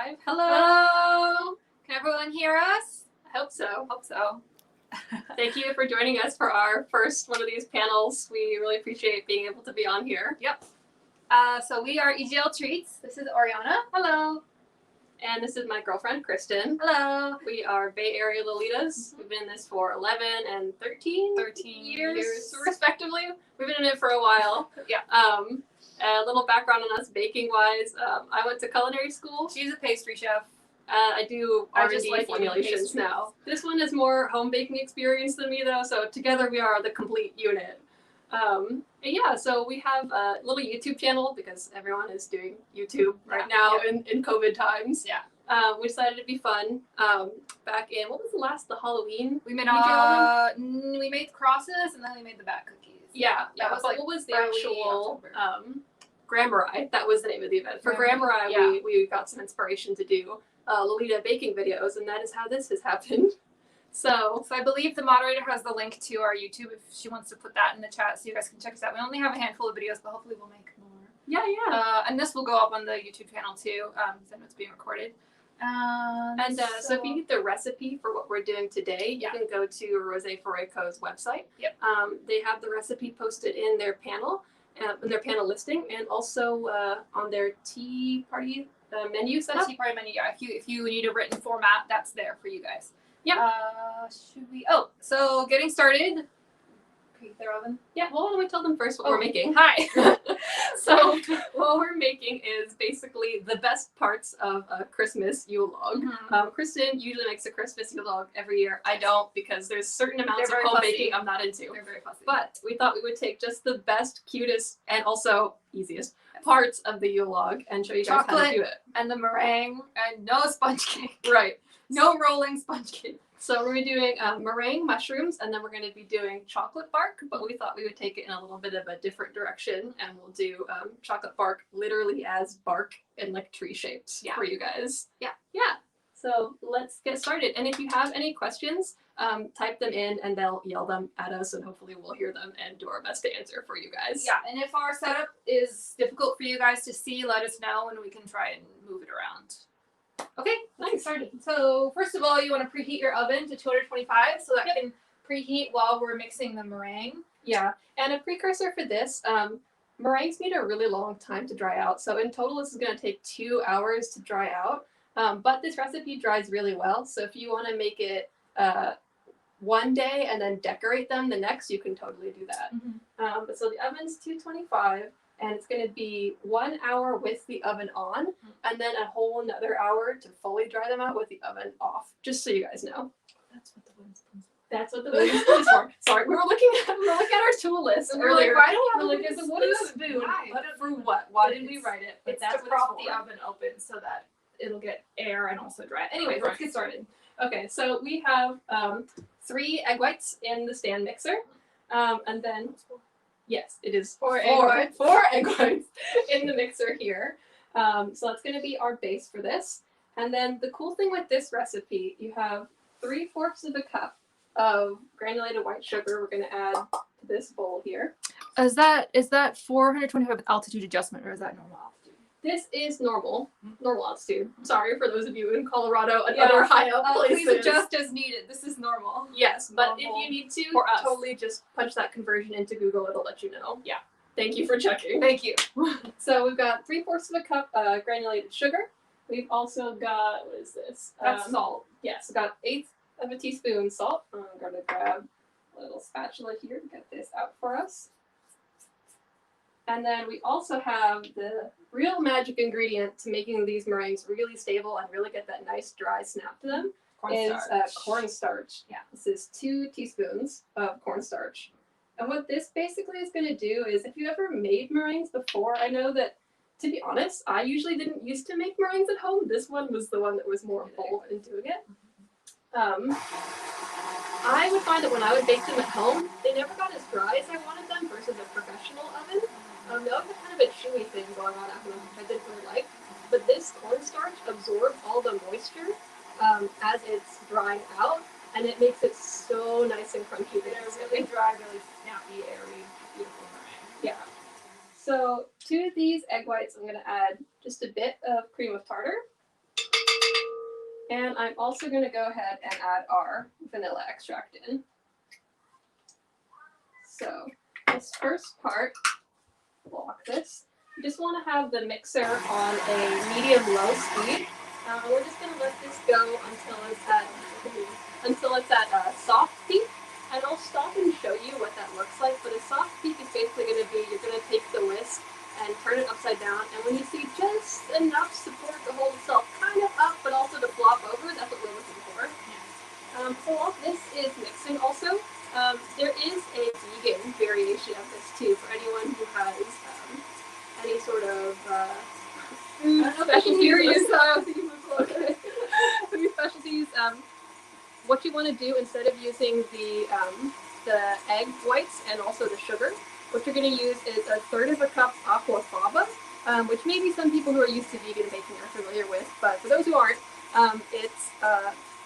live. Hello! Can everyone hear us? I hope so. Hope so. Thank you for joining us for our first one of these panels. We really appreciate being able to be on here. Yep. So we are EGL Treats. This is Oriana. Hello. And this is my girlfriend, Kristen. Hello. We are Bay Area Lolitas. We've been in this for 11 and 13 years respectively. We've been in it for a while. Yeah. A little background on us baking-wise. I went to culinary school. She's a pastry chef. I do R&D like formulations now. This one is more home baking experience than me though, so together we are the complete unit. And yeah, so we have a little YouTube channel because everyone is doing YouTube right now in COVID times. Yeah. We decided it'd be fun. Back in, what was the Halloween? We made we made crosses and then we made the bat cookies. Yeah. That was like what was the early actual October. Grammari? That was the name of the event. For Grammari, we got some inspiration to do Lolita baking videos, and that is how this has happened. So I believe the moderator has the link to our YouTube if she wants to put that in the chat so you guys can check us out. We only have a handful of videos, but hopefully we'll make more. Yeah. And this will go up on the YouTube channel too, because I know it's being recorded. So if you need the recipe for what we're doing today, you can go to RoséForêt Co's website. Yep. They have the recipe posted in their panel, listing, and also on their tea party menu setup. Tea party menu, yeah. If you need a written format, that's there for you guys. Yeah. So getting started. Preheat their oven. Yeah, well, why don't we tell them first what we're making? Hi. So what we're making is basically the best parts of a Christmas Yule log. Mm-hmm. Kristen usually makes a Christmas Yule log every year. I don't because there's certain amounts of home baking I'm not into. They're very fussy. But we thought we would take just the best, cutest, and also easiest parts of the Yule log and show you guys how to do it. And the meringue and no sponge cake. Right. No rolling sponge cake. So we're doing meringue mushrooms, and then we're going to be doing chocolate bark, but we thought we would take it in a little bit of a different direction, and we'll do chocolate bark literally as bark in like tree shapes for you guys. Yeah. So let's get started. And if you have any questions, type them in and they'll yell them at us, and hopefully we'll hear them and do our best to answer for you guys. Yeah, and if our setup is difficult for you guys to see, let us know and we can try and move it around. Okay, let's get started. So first of all, you want to preheat your oven to 225 so that can preheat while we're mixing the meringue. Yeah, and a precursor for this, meringues need a really long time to dry out. So in total, this is going to take 2 hours to dry out. But this recipe dries really well. So if you want to make it one day and then decorate them the next, you can totally do that. Mm-hmm. So the oven's 225. And it's going to be 1 hour with the oven on, and then a whole another hour to fully dry them out with the oven off, just so you guys know. That's what the wind's That's what the wind's for. Sorry, we were looking at our tool list earlier. Why do we have a wooden spoon? For what? Why did we write it? It's to prop the oven open so that it'll get air and also dry. Anyway, let's get started. Okay, so we have 3 egg whites in the stand mixer, and then. Yes, it is 4 egg whites in the mixer here. So that's going to be our base for this. And then the cool thing with this recipe, you have 3/4 of a cup of granulated white sugar we're going to add to this bowl here. Is that 425 altitude adjustment or is that normal altitude? This is normal altitude. Sorry for those of you in Colorado and other high up places. Please adjust as needed. This is normal. Yes, but if you need to, totally just punch that conversion into Google. It'll let you know. Yeah. Thank you for checking. Thank you. So we've got 3/4 of a cup granulated sugar. We've also got, what is this? That's salt. Yes, we've got 1/8 of a teaspoon salt. I'm going to grab a little spatula here to get this out for us. And then we also have the real magic ingredient to making these meringues really stable and really get that nice dry snap to them cornstarch. Yeah, this is 2 teaspoons of cornstarch. And what this basically is going to do is, if you ever made meringues before, I know that, to be honest, I usually didn't used to make meringues at home. This one was the one that was more bold in doing it. I would find that when I would bake them at home, they never got as dry as I wanted them versus a professional oven. They all had kind of a chewy thing going on after them, which I didn't really like. But this cornstarch absorbs all the moisture as it's drying out, and it makes it so nice and crunchy. They're really dry, really snappy, airy, beautiful meringue. Yeah. So to these egg whites, I'm going to add just a bit of cream of tartar. And I'm also going to go ahead and add our vanilla extract in. So this first part, block this. You just want to have the mixer on a medium-low speed. We're just going to let this go until it's at soft peak. And I'll stop and show you what that looks like. But a soft peak is basically going to be, you're going to take the whisk and turn it upside down. And when you see just enough support to hold itself kind of up, but also to flop over, that's what we're looking for. So while this is mixing also, there is a vegan variation of this too for anyone who has any sort of food specialties. Food specialties. What you want to do instead of using the egg whites and also the sugar, what you're going to use is 1/3 of a cup aquafaba, which maybe some people who are used to vegan baking are familiar with, but for those who aren't, it's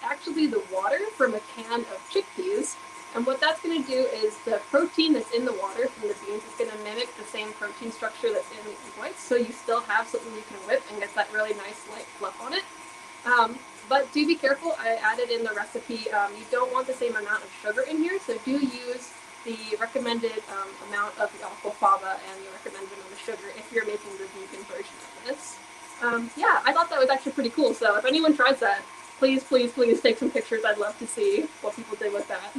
actually the water from a can of chickpeas. And what that's going to do is the protein that's in the water from the beans is going to mimic the same protein structure that's in the egg whites, so you still have something you can whip and get that really nice light fluff on it. But do be careful, I added in the recipe, you don't want the same amount of sugar in here, so do use the recommended amount of the aquafaba and the recommended amount of sugar if you're making the vegan version of this. Yeah, I thought that was actually pretty cool, so if anyone tries that, please, please, please take some pictures. I'd love to see what people did with that.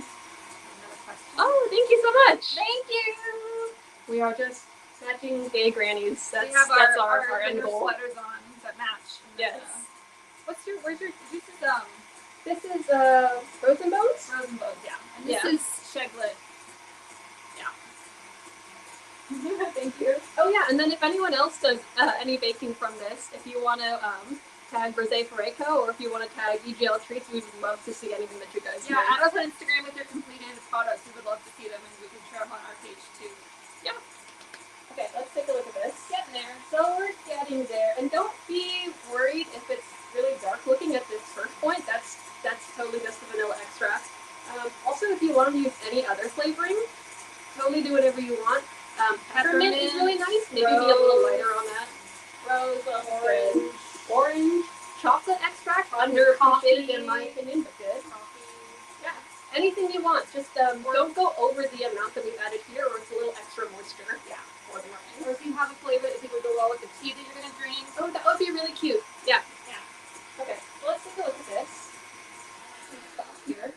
Oh, thank you so much. Thank you. We are just matching gay grannies. That's our end goal. Sweaters on that match. Yes. Where's your, This is Frozen Bones? Frozen Bones, yeah. And this is Sheglet. Yeah. Thank you. Oh yeah, and then if anyone else does any baking from this, if you want to tag RoséForêt Co, or if you want to tag EGL Treats, we would love to see anything that you guys do. Add us on Instagram with your completed products. We would love to see them, and we can share them on our page too. Yeah. Okay, let's take a look at this. Getting there. So we're getting there, and don't be worried if it's really dark looking at this first point. That's totally just the vanilla extract. Also, if you want to use any other flavoring, totally do whatever you want. Peppermint is really nice. Maybe be a little lighter on that. Rose, orange, chocolate extract, underappreciated in my opinion, but good. Yeah, anything you want. Just don't go over the amount that we've added here, or it's a little extra moisture. Yeah, or if you have a flavor that you would go well with the tea that you're gonna drink. Oh, that would be really cute. Yeah. Yeah. Okay, so let's take a look at this. Stop here.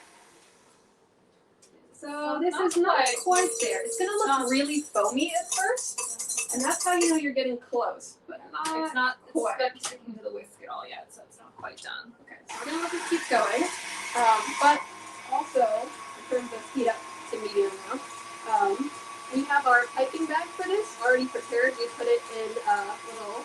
So this is not quite there. It's gonna look really foamy at first, and that's how you know you're getting close. But It's not quite sticking to the whisk at all yet, so it's not quite done. Okay, so we're gonna let this keep going. But also, in terms of heat up to medium now, we have our piping bag for this already prepared. We put it in little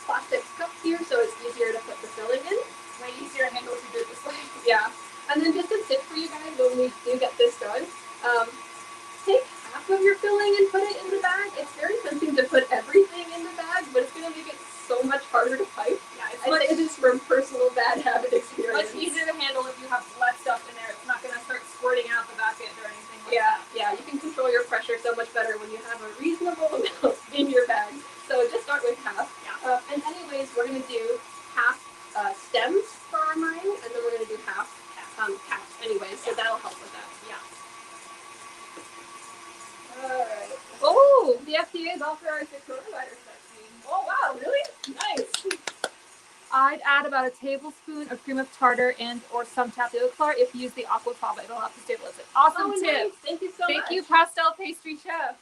plastic cups here, so it's easier to put the filling in. Way easier to handle if you do it this way. Yeah. And then just a tip for you guys when we do get this done, take half of your filling and put it in the bag. It's very tempting to put everything in the bag, but it's going to make it so much harder to pipe. Yeah, I say this from personal bad habit experience. Much easier to handle if you have less stuff in there. It's not going to start squirting out the back end or anything like that. Yeah, you can control your pressure so much better when you have a reasonable amount in your bag. So just start with half. Yeah. And anyways, we're going to do half stems for our meringue, and then we're going to do half caps anyway, so that'll help with that. Yeah. Alright. Oh, the FDA has authorized the coronavirus vaccine. Oh wow, really? Nice. I'd add about a tablespoon of cream of tartar and or some tapioca if you use the aquafaba. It'll help to stabilize it. Awesome tip. Nice. Thank you so much. Thank you, Pastel Pastry Chef.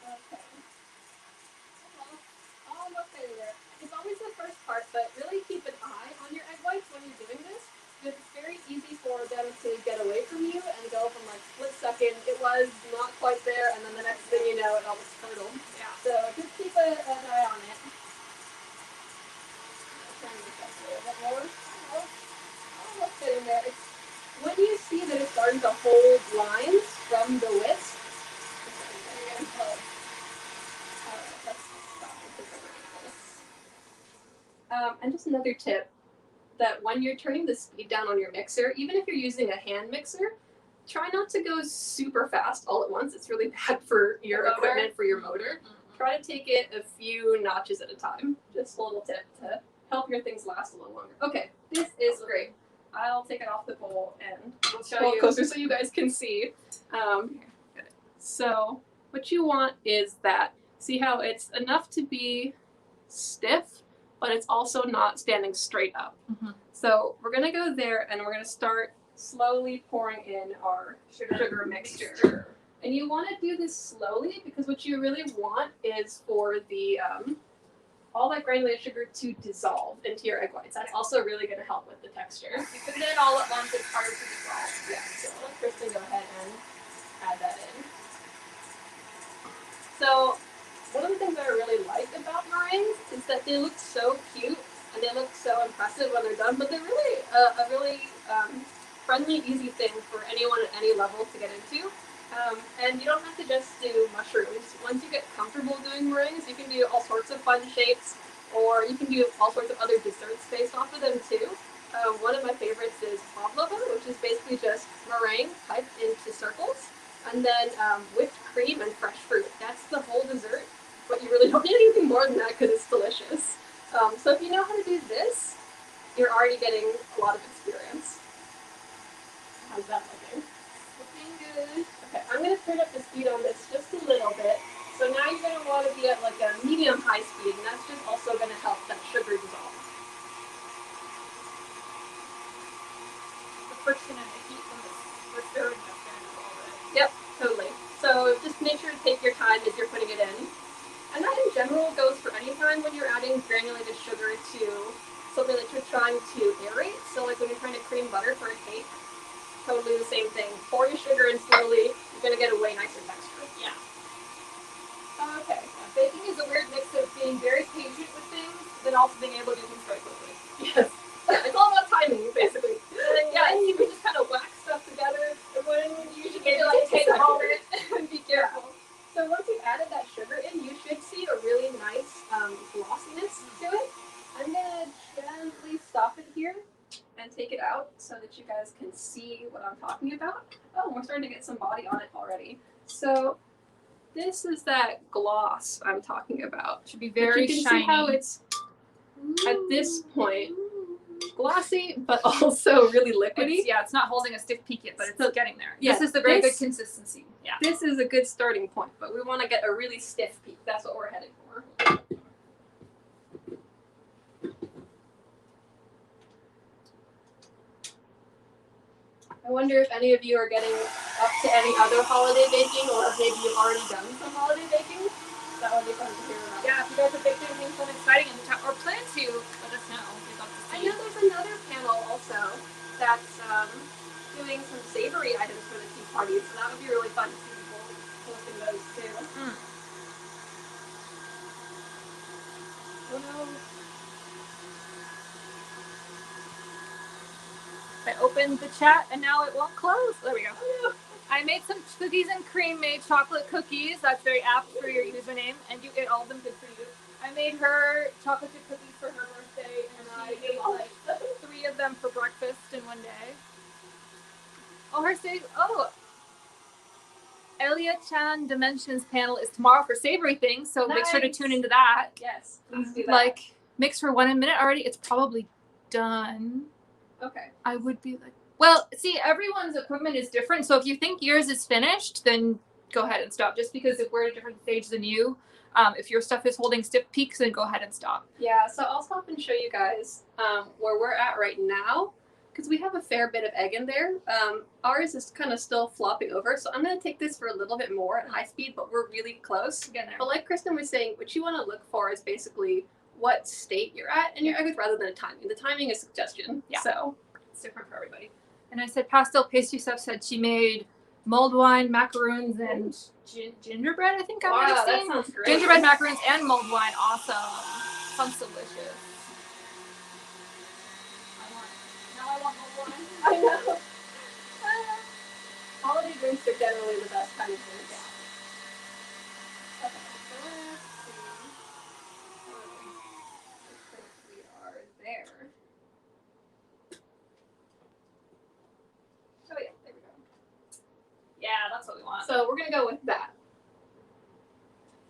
Okay. Almost there. It's always the first part, but really keep an eye on your egg whites when you're doing this, because it's very easy for them to get away from you and go from like split second, it was not quite there, and then the next thing you know, it almost curdled. Yeah. So just keep an eye on it. Trying to get that a little bit more. Almost getting there. It's when you see that it's starting to hold lines from the whisk. And just another tip, that when you're turning the speed down on your mixer, even if you're using a hand mixer, try not to go super fast all at once. It's really bad for your equipment, for your motor. try to take it a few notches at a time. Just a little tip to help your things last a little longer. Okay, this is great. I'll take it off the bowl and show you closer so you guys can see. So what you want is that, see how it's enough to be stiff, but it's also not standing straight up. Mm-hmm. So we're gonna go there and we're gonna start slowly pouring in our sugar mixture. And you want to do this slowly because what you really want is for the all that granulated sugar to dissolve into your egg whites. That's also really going to help with the texture. If you put it in all at once, it's harder to dissolve. Yeah, so let Kristen go ahead and add that in. So one of the things that I really like about meringues is that they look so cute and they look so impressive when they're done, but they're really a really friendly, easy thing for anyone at any level to get into. And you don't have to just do mushrooms. Once you get comfortable doing meringues, you can do all sorts of fun shapes, or you can do all sorts of other desserts based off of them too. One of my favorites is pavlova, which is basically just meringue typed into circles, and then whipped cream and fresh fruit. That's the whole dessert, but you really don't need anything more than that because it's delicious. So if you know how to do this, you're already getting a lot of experience. How's that looking? Looking good. Okay, I'm going to turn up the speed on this just a little bit. So now you're going to want to be at like a medium-high speed, and that's just also going to help that sugar dissolve. The friction and the heat from the stirring that's going to dissolve it. Yep, totally. So just make sure to take your time as you're putting it in. And that in general goes for any time when you're adding granulated sugar to something that you're trying to aerate. So like when you're trying to cream butter for a cake, totally the same thing. Pour your sugar in slowly, you're going to get a way nicer texture. Yeah. Okay. Baking is a weird mix of being very patient with things, but then also being able to do things very quickly. Yes. Yeah, it's all about timing, basically. And you can just kind of whack stuff together, and when you should maybe maybe take a moment and be careful. So once you've added that sugar in, you should see a really nice glossiness to it. I'm going to gently stop it here and take it out so that you guys can see what I'm talking about. Oh, we're starting to get some body on it already. So this is that gloss I'm talking about. Should be very you can shiny. See how it's at this point glossy, but also really liquidy. It's not holding a stiff peak yet, but it's getting there. Yeah, this is the very good consistency. Yeah. This is a good starting point, but we want to get a really stiff peak. That's what we're heading for. I wonder if any of you are getting up to any other holiday baking, or if maybe you've already done some holiday baking. That would be fun to hear about. Yeah, if you guys are baked anything fun and exciting in the chat, or plan to, let us know. We'd love to see. I know there's another panel also that's doing some savory items for the tea parties, so that would be really fun to see people posting those too. Oh no. I opened the chat and now it won't close. There we go. Oh, no. I made some cookies and cream made chocolate cookies. That's very apt for your username, and you get all of them good for you. I made her chocolate chip cookies for her birthday, and I ate like 3 of them for breakfast in one day. Oh, Elia Chan Dimensions panel is tomorrow for savory things, so make sure to tune into that. Yes, please do that. Like, mix for 1 minute already. It's probably done. Okay. I would be like, well, see, everyone's equipment is different. So if you think yours is finished, then go ahead and stop. Just because if we're at a different stage than you, if your stuff is holding stiff peaks, then go ahead and stop. Yeah, so I'll stop and show you guys where we're at right now, because we have a fair bit of egg in there. Ours is kind of still flopping over, so I'm going to take this for a little bit more at high speed, but we're really close. But like Kristen was saying, what you want to look for is basically what state you're at in your egg whites rather than a timing. The timing is suggestion, so it's different for everybody. And I said pastel pastry stuff said she made mulled wine, macaroons, and gingerbread, I think I might have seen. That sounds great. Gingerbread macaroons and mulled wine, awesome. Sounds delicious. I want mulled wine. I know. Holiday drinks are generally the best kind of drinks. Yeah. Okay, so let's see. I think we are there. Oh yeah, there we go. Yeah, that's what we want. So we're gonna go with that.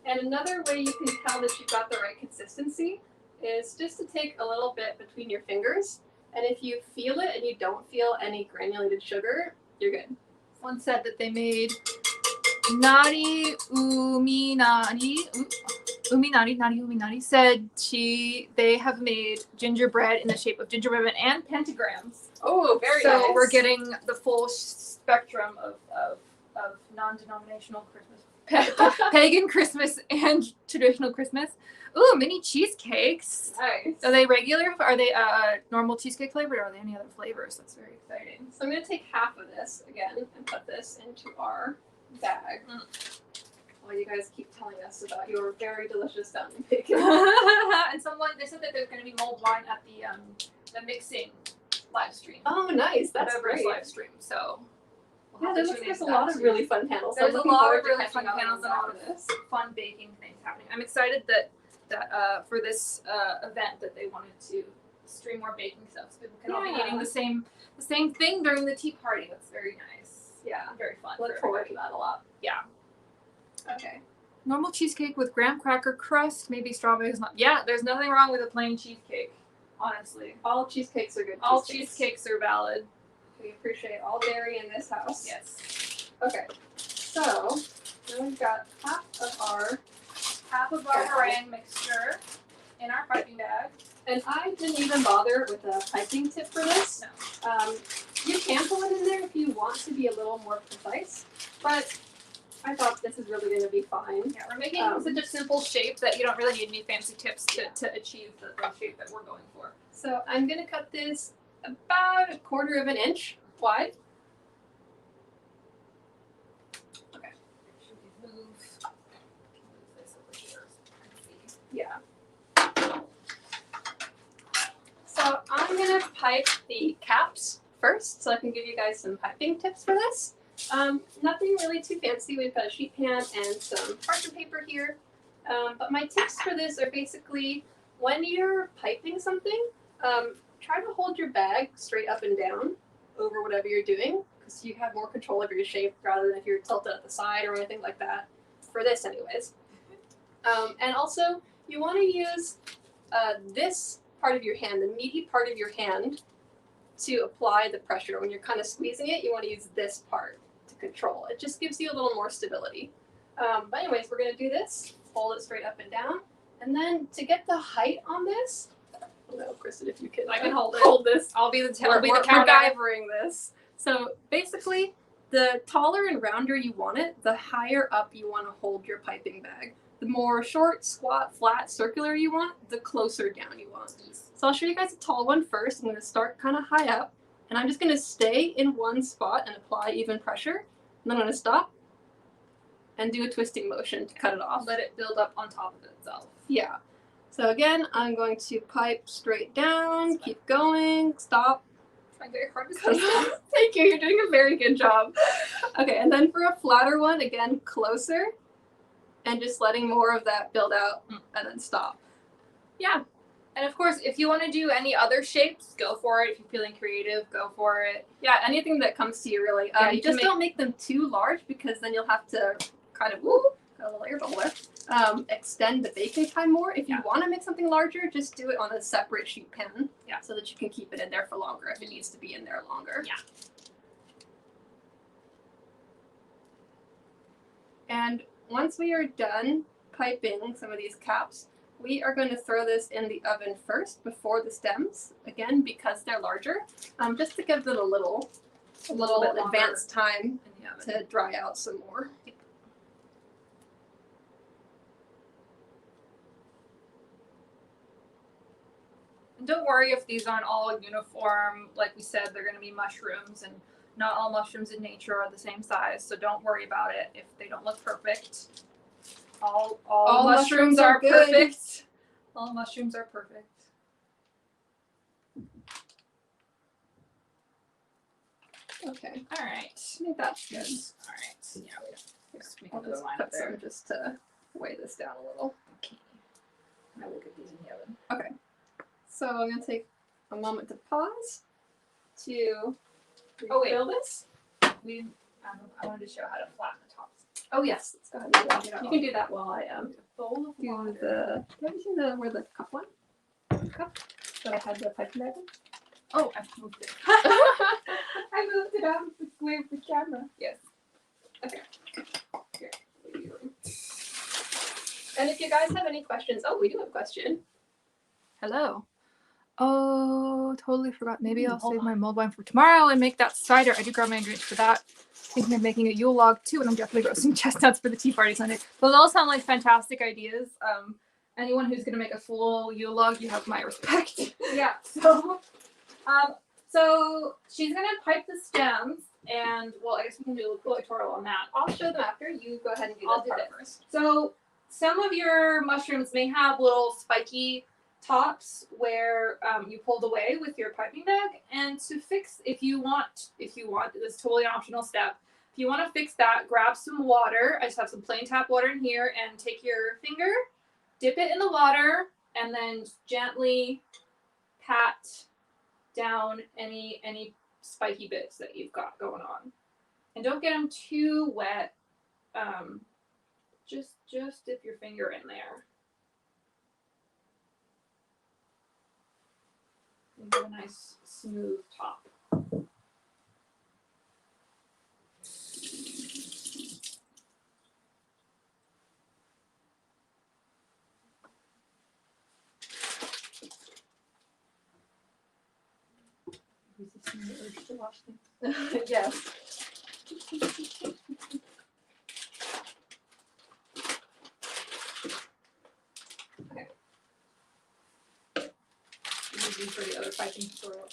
And another way you can tell that you've got the right consistency is just to take a little bit between your fingers. And if you feel it and you don't feel any granulated sugar, you're good. One said that they made Nari Uminari said they have made gingerbread in the shape of gingerbread and pentagrams. Oh, very nice. So we're getting the full spectrum of non-denominational Christmas, pagan Christmas and traditional Christmas. Ooh, mini cheesecakes. Nice. Are they regular? Are they normal cheesecake flavored, or are they any other flavors? That's very exciting. So I'm going to take half of this again and put this into our bag. While you guys keep telling us about your very delicious fountain bacon. And they said that there's going to be mulled wine at the mixing live stream. Oh, nice. That's Beverage great. live stream. So Yeah, there's a lot of really fun panels. There's a looking lot forward of to really catching fun up panels on and a lot all of this. fun baking things happening. I'm excited that for this event that they wanted to stream more baking stuff, so people can all be eating the same thing during the tea party. That's very nice. Yeah, Very fun. look forward to that a lot. Yeah. Okay. Normal cheesecake with graham cracker crust, maybe strawberries. Yeah, there's nothing wrong with a plain cheesecake. Honestly, All cheesecakes are good. all cheesecakes are valid. We appreciate all dairy in this house. Yes. Okay. So now we've got half of our meringue mixture in our piping bag. And I didn't even bother with a piping tip for this. No. You can put it in there if you want to be a little more precise, but I thought this is really going to be fine. Yeah, we're making such a simple shape that you don't really need any fancy tips to achieve the shape that we're going for. So I'm going to cut this about 1/4 inch wide. Okay. Move this over here so you can see. Yeah. So I'm going to pipe the caps first so I can give you guys some piping tips for this. Nothing really too fancy. We've got a sheet pan and some parchment paper here. But my tips for this are basically when you're piping something, try to hold your bag straight up and down over whatever you're doing because you have more control over your shape rather than if you're tilted at the side or anything like that. For this anyways. And also you want to use this part of your hand, the meaty part of your hand, to apply the pressure. When you're kind of squeezing it, you want to use this part to control. It just gives you a little more stability. But anyways, we're going to do this. Hold it straight up and down. And then to get the height on this, I don't know, Kristen, if you can, I can hold it. Hold this. I'll be the We're counter. MacGyvering this. So basically, the taller and rounder you want it, the higher up you want to hold your piping bag. The more short, squat, flat, circular you want, the closer down you want. So I'll show you guys a tall one first. I'm going to start kind of high up, and I'm just going to stay in one spot and apply even pressure. And then I'm going to stop and do a twisting motion to cut it off. Let it build up on top of itself. Yeah. So again, I'm going to pipe straight down, keep going, stop. Trying very hard to Cut say. it off. Thank you, you're doing a very good job. Okay, and then for a flatter one, again, closer, and just letting more of that build out, and then stop. Yeah. And of course, if you want to do any other shapes, go for it. If you're feeling creative, go for it. Yeah, anything that comes to you, really. Yeah, You just don't make them too large because then you'll have to kind of, got a little air bubble there, extend the baking time more. If you want to make something larger, just do it on a separate sheet pan so that you can keep it in there for longer if it needs to be in there longer. Yeah. And once we are done piping some of these caps, we are going to throw this in the oven first before the stems, again, because they're larger, just to give it a little bit advanced time to dry out some more. And don't worry if these aren't all uniform. Like we said, they're going to be mushrooms, and not all mushrooms in nature are the same size, so don't worry about it if they don't look perfect. All mushrooms are good. perfect. All mushrooms are perfect. Okay. All right. I think that's good. All right. Yeah, we just make I'll another just line put up there. some just to weigh this down a little. Okay. I will get these in the oven. Okay. So I'm going to take a moment to pause to refill this. I wanted to show how to flatten the tops. Oh yes, let's go ahead and do that. Get it You all. can do that while I Bowl of do water. the. Have you seen where the cup went? Cup that I had the piping bag in? Oh, I moved it. I moved it out of the way of the camera. Yes. Okay. Here. And if you guys have any questions, we do have a question. Hello. Oh, totally forgot. Maybe I'll hold save on. my mulled wine for tomorrow and make that cider. I do grab my ingredients for that. Thinking of making a Yule log too, and I'm definitely roasting chestnuts for the tea party Sunday. Those all sound like fantastic ideas. Anyone who's gonna make a full Yule log, you have my respect. Yeah. So she's gonna pipe the stems, and well, I guess we can do a little tutorial on that. I'll show them after. You go ahead and do I'll that do part this. first. So some of your mushrooms may have little spiky tops where you pulled away with your piping bag, and to fix, if you want, this is totally an optional step. If you want to fix that, grab some water. I just have some plain tap water in here, and take your finger, dip it in the water, and then gently pat down any spiky bits that you've got going on, and don't get them too wet. Just dip your finger in there. And get a nice smooth top. Resisting the urge to wash things. Yes. Okay. This is for the other piping tutorial.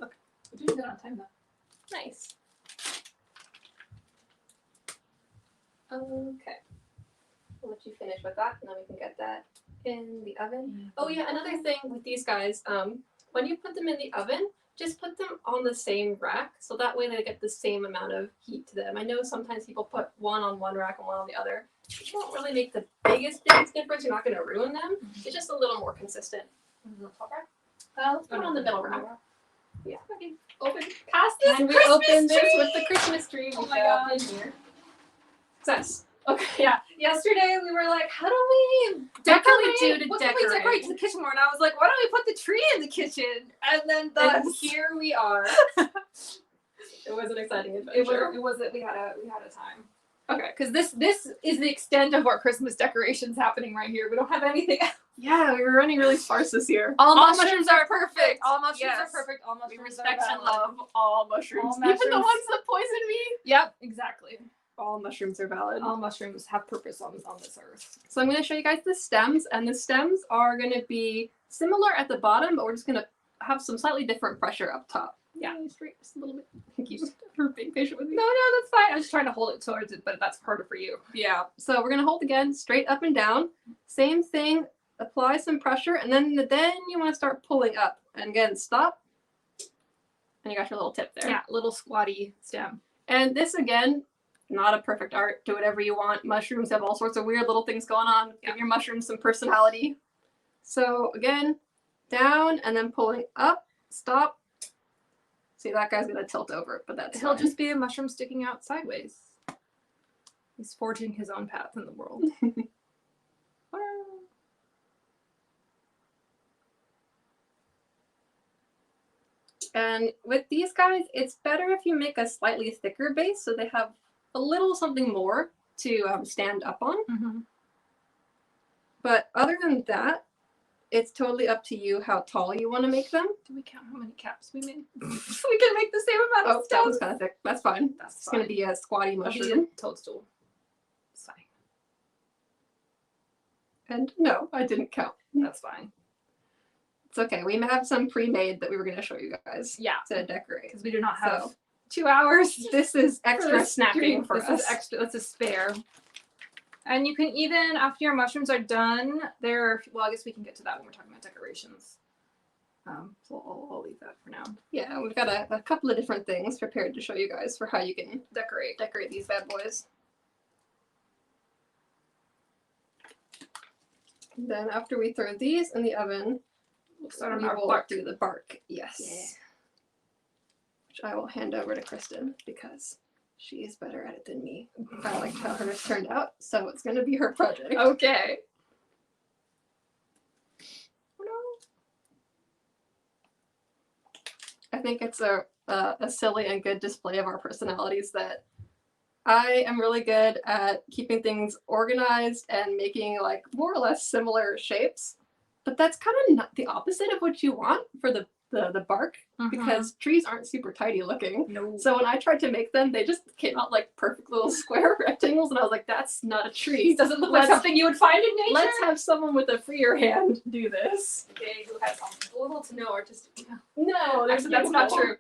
Okay. We're doing good on time though. Nice. Okay. I'll let you finish with that, and then we can get that in the oven. Oh yeah, another thing with these guys, when you put them in the oven, just put them on the same rack, so that way they get the same amount of heat to them. I know sometimes people put one on one rack and one on the other. It won't really make the biggest difference. You're not going to ruin them. It's just a little more consistent. Top rack? Let's put it on the middle rack. Yeah. Okay. Open. Pass this. And we open this with the Christmas tree. Oh we my got God. in here. Success. Okay, yeah. Yesterday we were like, how do we What can we decorate? do to What can we decorate? decorate the kitchen more? And I was like, why don't we put the tree in the kitchen? And then And thus, here we are. It was an exciting adventure. it was we had a time. Okay, because this is the extent of our Christmas decorations happening right here. We don't have anything else. Yeah, we were running really sparse this year. All mushrooms are perfect. All mushrooms Yes. are perfect. All mushrooms We are respect and valid. love all mushrooms. All Even the mushrooms. ones that poison me. Yep, exactly. All mushrooms are valid. All mushrooms have purpose on this earth. So I'm going to show you guys the stems, and the stems are going to be similar at the bottom, but we're just going to have some slightly different pressure up top. Yeah, straight just a little bit. Thank you for being patient with me. No, that's fine. I was trying to hold it towards it, but that's harder for you. Yeah. So we're going to hold again, straight up and down. Same thing. Apply some pressure, and then you want to start pulling up. And again, stop. And you got your little tip there. Yeah, little squatty stem. And this, again, not a perfect art. Do whatever you want. Mushrooms have all sorts of weird little things going on. Yeah. Give your mushrooms some personality. So again, down and then pulling up. Stop. See, that guy's going to tilt over, but that's He'll fine. just be a mushroom sticking out sideways. He's forging his own path in the world. And with these guys, it's better if you make a slightly thicker base so they have a little something more to stand up on. Mm-hmm. But other than that, it's totally up to you how tall you want to make them. Do we count how many caps we made? We can make the same amount of that was kind of thick. That's fine. That's It's going to be a squatty I'll be mushroom. a toadstool. It's fine. And no, I didn't count. That's fine. It's okay. We have some pre-made that we were going to show you guys Yeah, to decorate. because we do not have So, 2 hours. This is extra this snacking stream. for This us. is extra. That's a spare. And you can even, after your mushrooms are done, well, I guess we can get to that when we're talking about decorations. So I'll leave that for now. Yeah, we've got a couple of different things prepared to show you guys for how you can Decorate. these bad boys. And then after we throw these in the oven, We'll start on we our will bark. do the bark. Yes. Yeah. Which I will hand over to Kristen because She's better at it than me. I like how hers turned out, so it's going to be her project. Okay. I think it's a silly and good display of our personalities that I am really good at keeping things organized and making like more or less similar shapes, but that's kind of not the opposite of what you want for the bark, because trees aren't super tidy looking. No. So when I tried to make them, they just came out like perfect little square rectangles, and I was like, that's not a tree. It doesn't look like something you would find in nature. Let's have someone with a freer hand do this. Okay, who has little to no artistic. No, Actually, that's not true.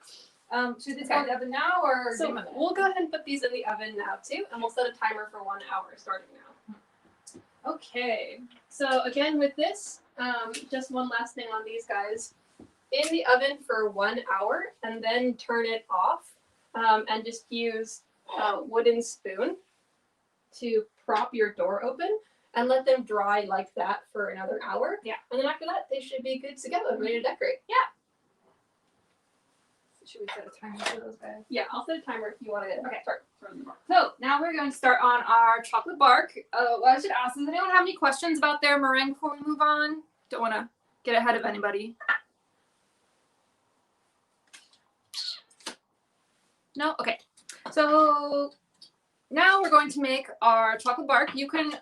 Should this go in the oven now or? So we'll go ahead and put these in the oven now too, and we'll set a timer for 1 hour starting now. Okay, so again with this, just one last thing on these guys. In the oven for 1 hour, and then turn it off, and just use a wooden spoon to prop your door open, and let them dry like that for another hour. Yeah. And then after that, they should be good to go and ready to decorate. Yeah. Should we set a timer for those guys? Yeah, I'll set a timer if you want to start throwing them off. So now we're going to start on our chocolate bark. I should ask, does anyone have any questions about their meringue before we move on? Don't want to get ahead of anybody. No? Okay. So now we're going to make our chocolate bark. You can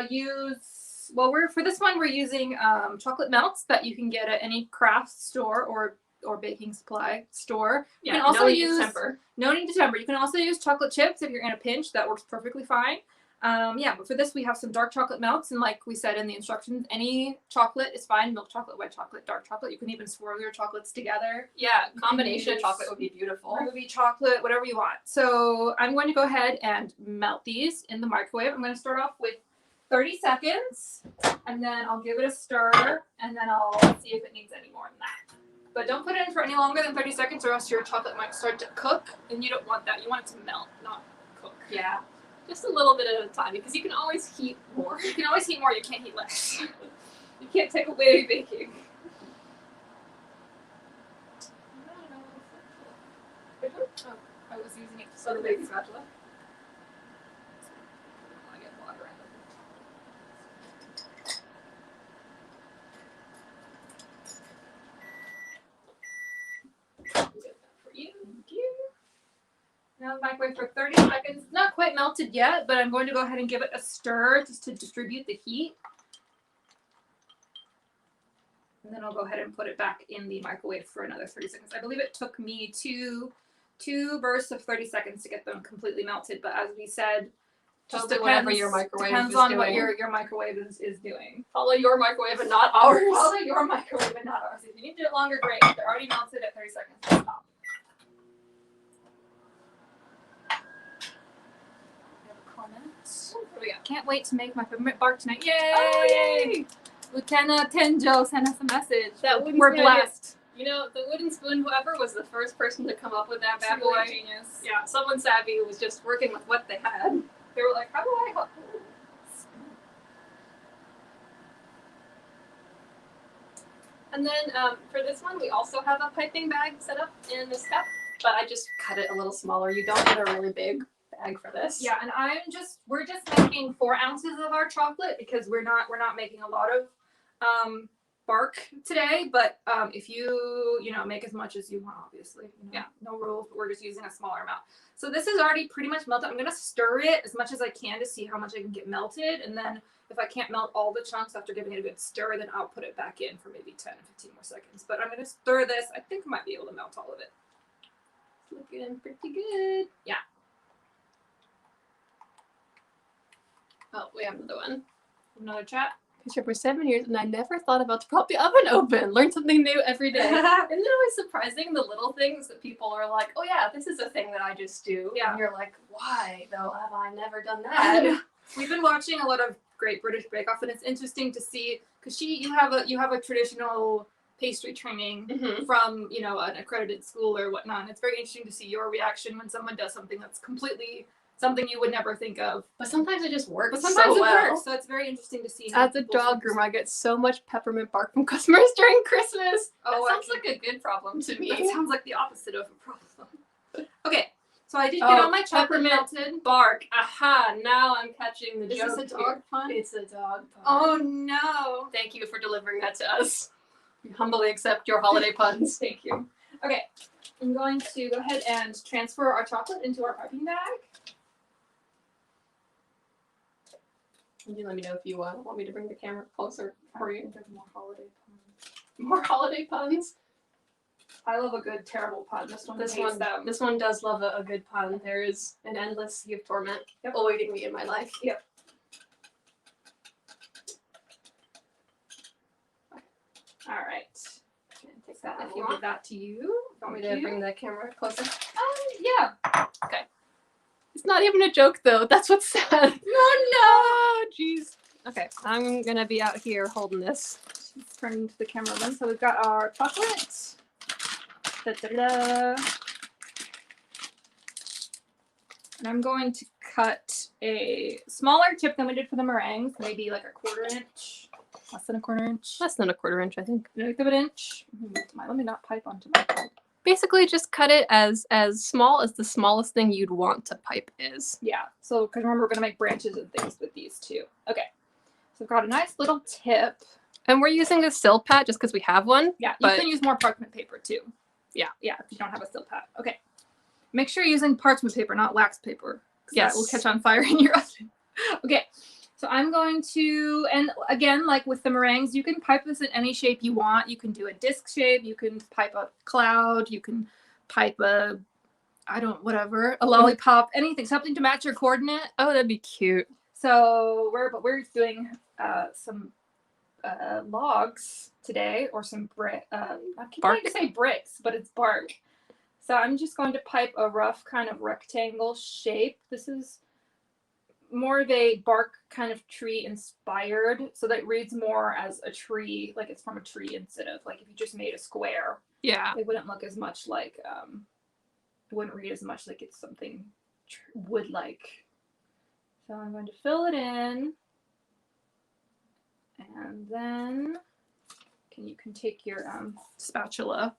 use, well, for this one, we're using chocolate melts that you can get at any craft store or baking supply store. Yeah, you can also use temper. No need to temper. You can also use chocolate chips if you're in a pinch. That works perfectly fine. Yeah, but for this we have some dark chocolate melts, and like we said in the instructions, any chocolate is fine. Milk chocolate, white chocolate, dark chocolate. You can even swirl your chocolates together. Yeah, combination of chocolate would be beautiful. Ruby chocolate, whatever you want. So I'm going to go ahead and melt these in the microwave. I'm going to start off with 30 seconds, and then I'll give it a stir, and then I'll see if it needs any more than that. But don't put it in for any longer than 30 seconds, or else your chocolate might start to cook, and you don't want that. You want it to melt, not cook. Yeah. Just a little bit at a time, because you can always heat more. You can always heat more, you can't heat less. You can't take away baking. Which one? Oh, I was using it to So the baking spatula. I get water in I'll get that for you. Thank you. Now microwave for 30 seconds. Not quite melted yet, but I'm going to go ahead and give it a stir just to distribute the heat. And then I'll go ahead and put it back in the microwave for another 30 seconds. I believe it took me two bursts of 30 seconds to get them completely melted, but as we said, just Totally whatever your microwave depends is on doing. what your microwave is doing. Follow your microwave and not ours. Follow your microwave and not ours. If you need to do it longer, great. They're already melted at 30 seconds. Stop. What do we got? Can't wait to make my favorite bark tonight. Yay! Oh, yay! Lieutenant Tenjo sent us a message. That wooden We're spoon blessed. You know, the wooden spoon, whoever was the first person to come up with that bad boy. Genius. Yeah, someone savvy who was just working with what they had. They were like, how do I help? And then for this one, we also have a piping bag set up in this cup, but I just cut it a little smaller. You don't need a really big bag for this. Yeah, and we're just making 4 ounces of our chocolate because we're not making a lot of bark today. But if you make as much as you want, obviously. Yeah. No rules, but we're just using a smaller amount. So this is already pretty much melted. I'm gonna stir it as much as I can to see how much I can get melted, and then if I can't melt all the chunks after giving it a good stir, then I'll put it back in for maybe 10 or 15 more seconds. But I'm gonna stir this. I think I might be able to melt all of it. Looking pretty good. Yeah. Oh, we have another one. Another chat. Here for 7 years, and I never thought about to prop the oven open. Learn something new every day. Isn't it always surprising the little things that people are like, oh yeah, this is a thing that I just do. Yeah. And you're like, why though have I never done that? We've been watching a lot of Great British Bake Off, and it's interesting to see because you have a traditional pastry training from an accredited school or whatnot. And it's very interesting to see your reaction when someone does something that's completely something you would never think of. But sometimes it just works. But sometimes so it well. works, so it's very interesting to see. As a dog groomer, I get so much peppermint bark from customers during Christmas. Oh, that sounds like a good problem to me. That sounds like the opposite of a problem. Okay, So I did get all my chocolate peppermint melted. bark. Aha! Now I'm catching the Is joke. this a here. dog pun? It's a dog pun. Oh no. Thank you for delivering that to us. We humbly accept your holiday puns. Thank you. Okay, I'm going to go ahead and transfer our chocolate into our piping bag. You let me know if you want me to bring the camera closer for you. There's more holiday puns. More holiday puns. I love a good terrible pun. This one does love a good pun. There is an endless sea of torment awaiting me in my life. Yep. All right. Take that if I'll you give want. that to you. Want me to bring the camera closer? Yeah. Okay. It's not even a joke though. That's what's sad. No. Oh, jeez. Okay, I'm gonna be out here holding this. Let's turn to the camera then. So we've got our chocolate. Da-da-da. And I'm going to cut a smaller tip than we did for the meringues, maybe like a 1/4 inch, less than a 1/4 inch, Less than a 1/4 inch, I think. like a 1 inch. Let me not pipe onto my pipe. Basically, just cut it as small as the smallest thing you'd want to pipe is. Yeah. So, because remember, we're gonna make branches and things with these too. Okay. So I've got a nice little tip. And we're using this silk pad just because we have one. Yeah, you can use more parchment paper too. Yeah. Yeah, if you don't have a silk pad. Okay. Make sure you're using parchment paper, not wax paper. Yes. That will catch on fire in your oven. Okay. So I'm going to, and again, like with the meringues, you can pipe this in any shape you want. You can do a disc shape. You can pipe a cloud. You can pipe a, a lollipop, anything, something to match your coordinate. Oh, that'd be cute. So we're doing some logs today, or some brick. I keep wanting to say bricks, but it's bark. So I'm just going to pipe a rough kind of rectangle shape. This is more of a bark kind of tree inspired, so that it reads more as a tree, like it's from a tree, instead of like if you just made a square. Yeah. It wouldn't look as much like it wouldn't read as much like it's something wood-like. So I'm going to fill it in, and then you can take your spatula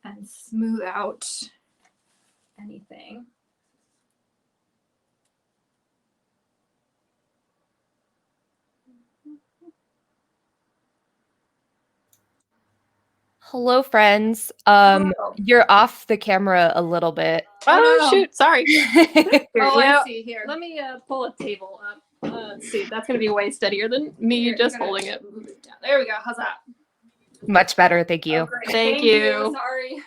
and smooth out anything. Hello, friends. Hello. You're off the camera a little bit. Oh, no. shoot. Sorry. I see here. Let me pull a table up. Let's see. That's going to be way steadier than me Here, just I'm gonna holding it. move it down. There we go. How's that? Much better, thank you. Oh, great. Thank you. Sorry.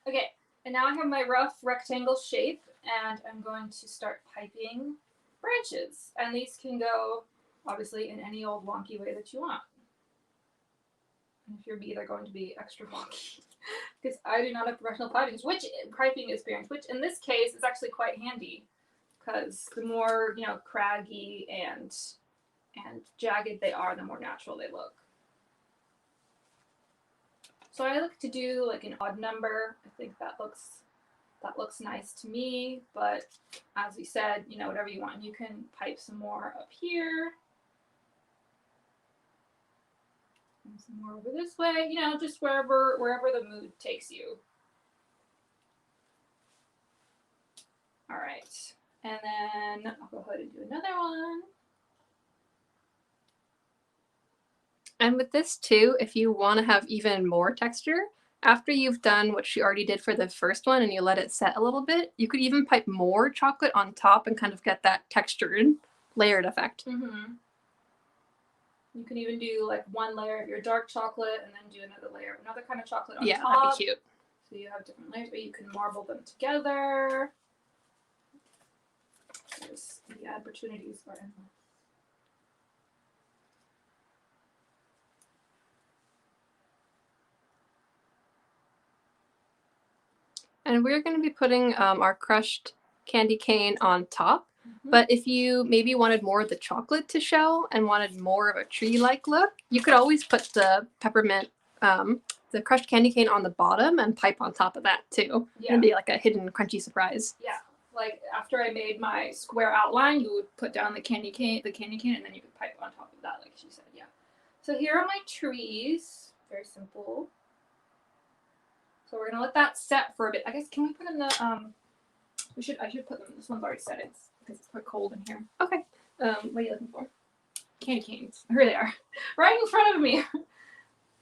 Okay, and now I have my rough rectangle shape, and I'm going to start piping branches. And these can go, obviously, in any old wonky way that you want. And if you're me, they're going to be extra wonky. Because I do not have professional piping experience, which in this case is actually quite handy. Because the more, craggy and jagged they are, the more natural they look. So I like to do like an odd number. I think that looks nice to me. But as we said, whatever you want. You can pipe some more up here. And some more over this way. Just wherever the mood takes you. All right. And then I'll go ahead and do another one. And with this too, if you want to have even more texture, after you've done what she already did for the first one and you let it set a little bit, you could even pipe more chocolate on top and kind of get that textured, layered effect. Mm-hmm. You can even do like one layer of your dark chocolate and then do another layer of another kind of chocolate on top. Yeah, that'd be cute. So you have different layers, but you can marble them together. The opportunities are endless. And we're going to be putting our crushed candy cane on top. But if you maybe wanted more of the chocolate to show and wanted more of a tree-like look, you could always put the peppermint, the crushed candy cane on the bottom and pipe on top of that too. Yeah. It'd be like a hidden crunchy surprise. Yeah. Like after I made my square outline, you would put down the candy cane, and then you could pipe on top of that, like she said. Yeah. So here are my trees. Very simple. So we're gonna let that set for a bit. I guess, can we put in the I should put them. This one's already set. It's because it's quite cold in here. Okay. What are you looking for? Candy canes. Here they are, right in front of me.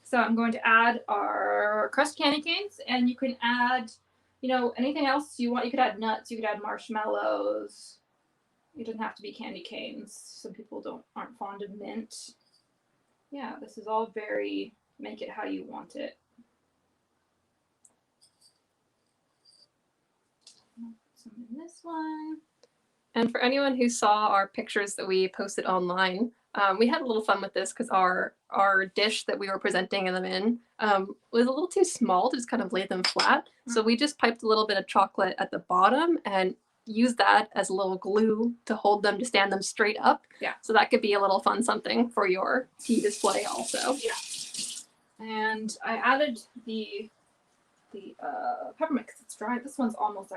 So I'm going to add our crushed candy canes, and you can add, you know, anything else you want. You could add nuts. You could add marshmallows. It doesn't have to be candy canes. Some people aren't fond of mint. Yeah, this is all very make it how you want it. Some in this one. And for anyone who saw our pictures that we posted online, we had a little fun with this because our dish that we were presenting them in was a little too small to just kind of lay them flat. So we just piped a little bit of chocolate at the bottom and used that as a little glue to hold them, to stand them straight up. Yeah. So that could be a little fun something for your tea display also. Yeah. And I added the peppermint because it's dry. This one's almost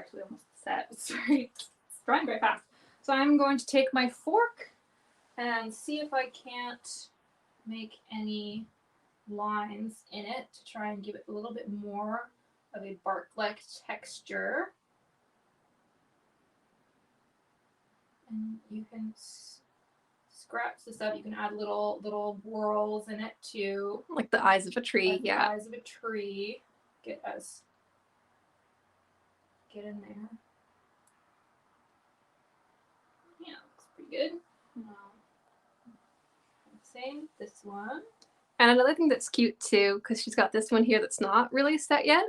set. It's drying very fast. So I'm going to take my fork and see if I can't make any lines in it to try and give it a little bit more of a bark-like texture. And you can scratch this up. You can add little whorls in it too. Like the eyes of a tree, Like yeah. the eyes of a tree. Get in there. Yeah, looks pretty good. Same this one. And another thing that's cute too, because she's got this one here that's not really set yet.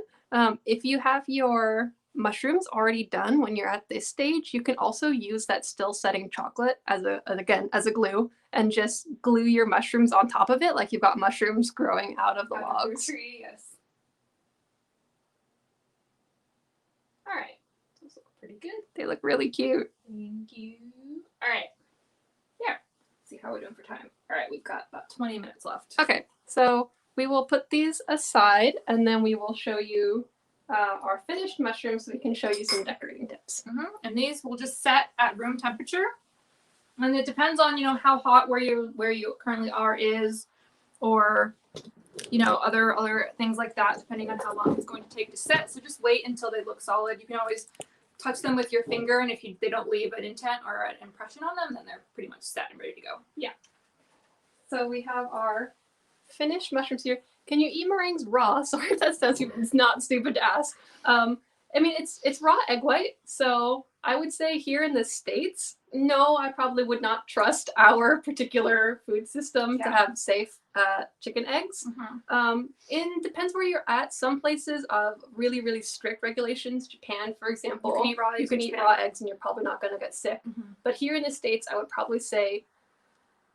If you have your mushrooms already done when you're at this stage, you can also use that still setting chocolate as a glue, and just glue your mushrooms on top of it like you've got mushrooms growing out of the logs. Tree, yes. All right, those look pretty good. They look really cute. Thank you. All right, yeah. Let's see how we're doing for time. All right, we've got about 20 minutes left. Okay, so we will put these aside, and then we will show you our finished mushrooms so we can show you some decorating tips. And these will just set at room temperature, and it depends on, you know, how hot where you currently are is, or, you know, other things like that, depending on how long it's going to take to set. So just wait until they look solid. You can always touch them with your finger, and if they don't leave an intent or an impression on them, then they're pretty much set and ready to go. Yeah. So we have our finished mushrooms here. Can you eat meringues raw? Sorry if that sounds stupid. It's not stupid to ask. I mean, it's raw egg white, so I would say here in the States, no, I probably would not trust our particular food system to have safe chicken eggs. It depends where you're at. Some places have really, really strict regulations. Japan, for example, you can eat raw eggs and you're probably not going to get sick. But here in the States, I would probably say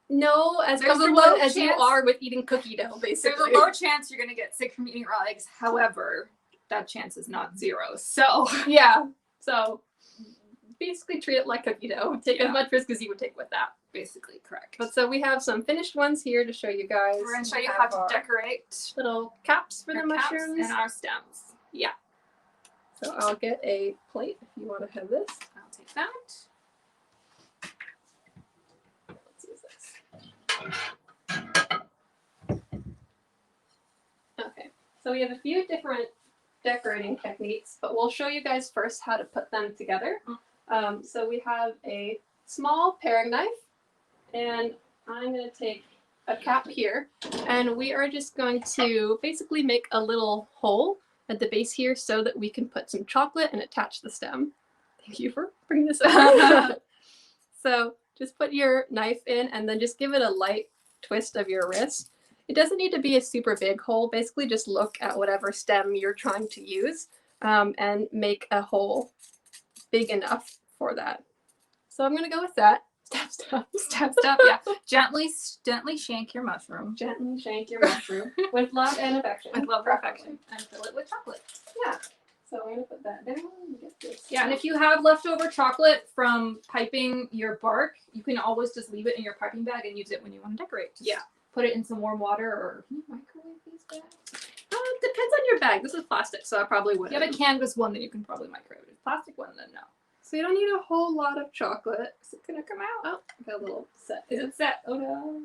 no, as comfortable as you are with eating cookie dough, basically. There's a low chance you're going to get sick from eating raw eggs. However, that chance is not zero. So yeah, so basically treat it like cookie dough. Take as much risk as you would take with that. Basically, correct. But so we have some finished ones here to show you guys. We're going to show you how to decorate little caps for the mushrooms and our stems. Yeah. So I'll get a plate if you want to have this. I'll take that. Let's use this. Okay. So we have a few different decorating techniques, but we'll show you guys first how to put them together. So we have a small paring knife, and I'm going to take a cap here, and we are just going to basically make a little hole at the base here so that we can put some chocolate and attach the stem. Thank you for bringing this up. So just put your knife in and then just give it a light twist of your wrist. It doesn't need to be a super big hole. Basically just look at whatever stem you're trying to use and make a hole big enough for that. So I'm going to go with that. Step, yeah. Gently shank your mushroom. Gently shank your mushroom with love and affection. With love and affection. And fill it with chocolate. Yeah. So I'm going to put that down and get this. Yeah, and if you have leftover chocolate from piping your bark, you can always just leave it in your piping bag and use it when you want to decorate. Just put it in some warm water, or can you microwave these bags? Depends on your bag. This is plastic, so I probably wouldn't. If you have a canvas one, then you can probably microwave it. Plastic one, then no. So you don't need a whole lot of chocolate. Is it gonna come out? Oh, I got a little set. Is it set? Oh no.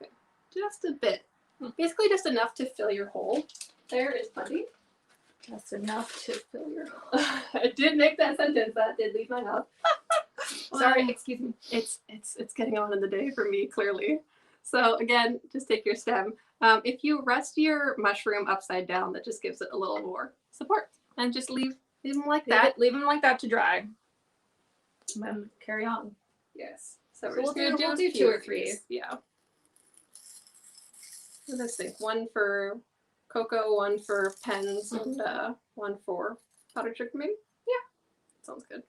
Okay, just a bit. Basically just enough to fill your hole. There is plenty. That's enough to fill your. I did make that sentence. That did leave my mouth. Sorry, excuse me. It's getting on in the day for me, clearly. So again, just take your stem. If you rest your mushroom upside down, that just gives it a little more support. And just leave them like that. Leave them like that to dry. And then carry on. Yes. So we're So just we'll gonna do a two few or of three. these. Yeah. Let's think. One for cocoa, one for pens, and one for powdered sugar, maybe? Yeah. Sounds good.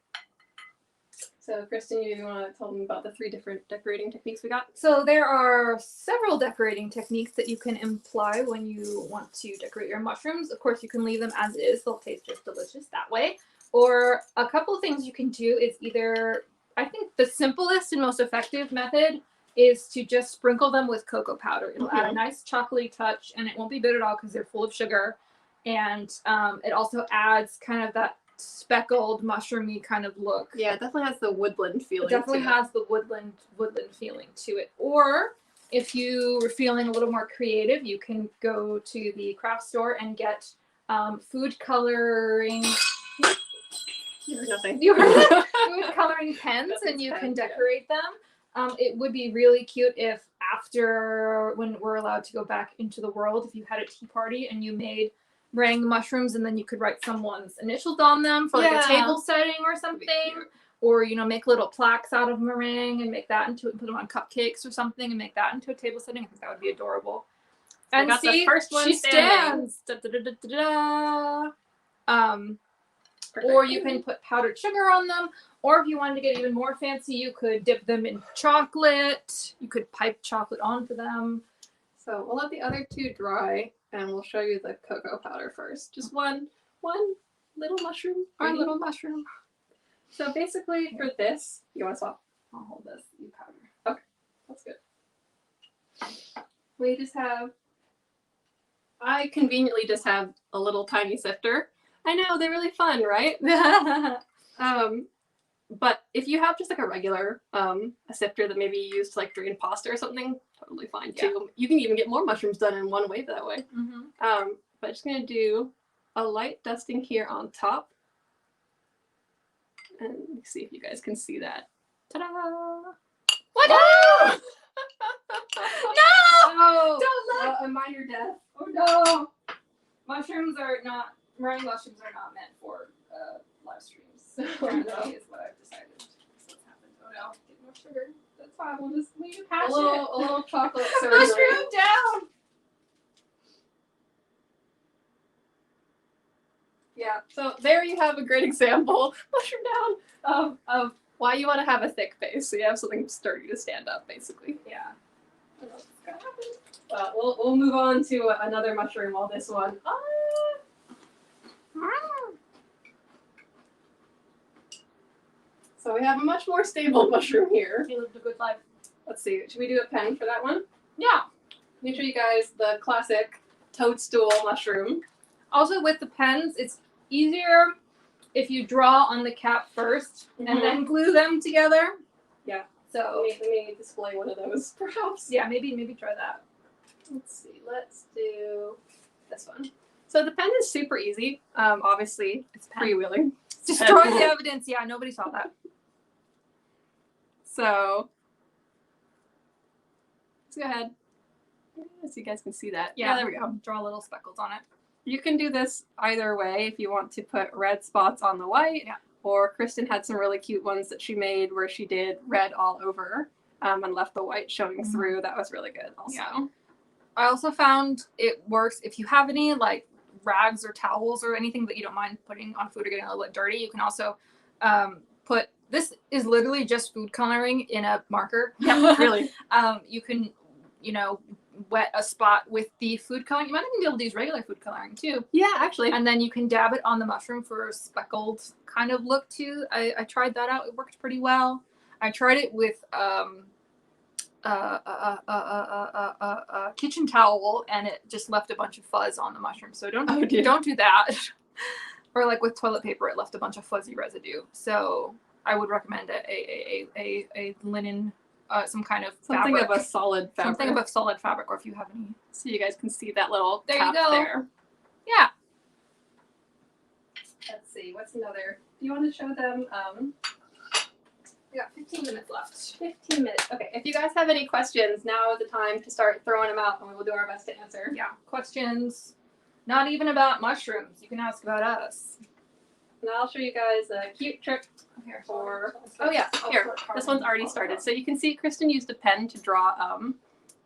So, Kristen, you want to tell them about the 3 different decorating techniques we got? So there are several decorating techniques that you can employ when you want to decorate your mushrooms. Of course, you can leave them as is. They'll taste just delicious that way. Or a couple of things you can do is either, I think the simplest and most effective method is to just sprinkle them with cocoa powder. It'll add a nice chocolatey touch, and it won't be bitter at all because they're full of sugar. And it also adds kind of that speckled mushroomy kind of look. Yeah, it definitely has the woodland feeling. It definitely has the woodland feeling to it. Or if you were feeling a little more creative, you can go to the craft store and get food coloring. You heard nothing. You heard it? Food coloring pens, and you can pens, yeah. decorate them. It would be really cute if after, when we're allowed to go back into the world, if you had a tea party and you made meringue mushrooms, and then you could write someone's initials on them for like a table setting or something, or make little plaques out of meringue and make that into it and put them on cupcakes or something and make that into a table setting. I think that would be adorable. So and got see, the first one she standing. stands. Da, da, da, da, da, da. Or you can put powdered sugar on them, or if you wanted to get even more fancy, you could dip them in chocolate. You could pipe chocolate onto them. So we'll let the other 2 dry, and we'll show you the cocoa powder first. Just one little mushroom. Our little mushroom. So basically for this, you want to swap? I'll hold this. You powder. Okay, that's good. We just have, I conveniently just have a little tiny sifter. I know, they're really fun, right? But if you have just like a regular a sifter that maybe you use to like drain pasta or something, totally fine too. Yeah. You can even get more mushrooms done in one wave that way. But just gonna do a light dusting here on top, and see if you guys can see that. Ta-da! What? No! No! Don't look! A minor death. Oh no! Meringue mushrooms are not meant for live streams. Oh, no. Is what I've decided. What's happened. Oh no, get more sugar. That's fine. We'll just leave it Hash a little chocolate surgery. Mushroom down. Yeah. So there you have a great example, mushroom down, of why you want to have a thick base. So you have something sturdy to stand up, basically. Yeah. I don't know what's gonna happen. We'll move on to another mushroom while this one. So we have a much more stable mushroom here. He lived a good life. Let's see. Should we do a pen for that one? Yeah. Let me show you guys the classic toadstool mushroom. Also, with the pens, it's easier if you draw on the cap first and then glue them together. Yeah. So let me display one of those, perhaps. Yeah, maybe try that. Let's see. Let's do this one. So the pen is super easy. Obviously, it's freewheeling. Destroy the evidence. Yeah, nobody saw that. So let's go ahead. So you guys can see that. Yeah, there we go. Draw little speckles on it. You can do this either way if you want to put red spots on the white. Yeah. Or Kristen had some really cute ones that she made where she did red all over and left the white showing through. That was really good also. Yeah. I also found it works if you have any like rags or towels or anything that you don't mind putting on food or getting a little bit dirty. You can also put, this is literally just food coloring in a marker. Yeah, really. You can, wet a spot with the food coloring. You might even be able to use regular food coloring too. Yeah, actually. And then you can dab it on the mushroom for a speckled kind of look too. I tried that out. It worked pretty well. I tried it with a kitchen towel, and it just left a bunch of fuzz on the mushroom. So don't do that. Or like with toilet paper, it left a bunch of fuzzy residue. So I would recommend a linen some kind of Something fabric. of a solid fabric. Something of a solid fabric, or if you have any. So you guys can see that little There you cap go. there. Yeah. Let's see, what's another? Do you want to show them? We got 15 minutes left. 15 minutes. Okay, if you guys have any questions, now is the time to start throwing them out and we will do our best to answer. Yeah. Questions, not even about mushrooms. You can ask about us. And I'll show you guys a cute trick Here. for, oh yeah, here, this one's already started. So you can see Kristen used a pen to draw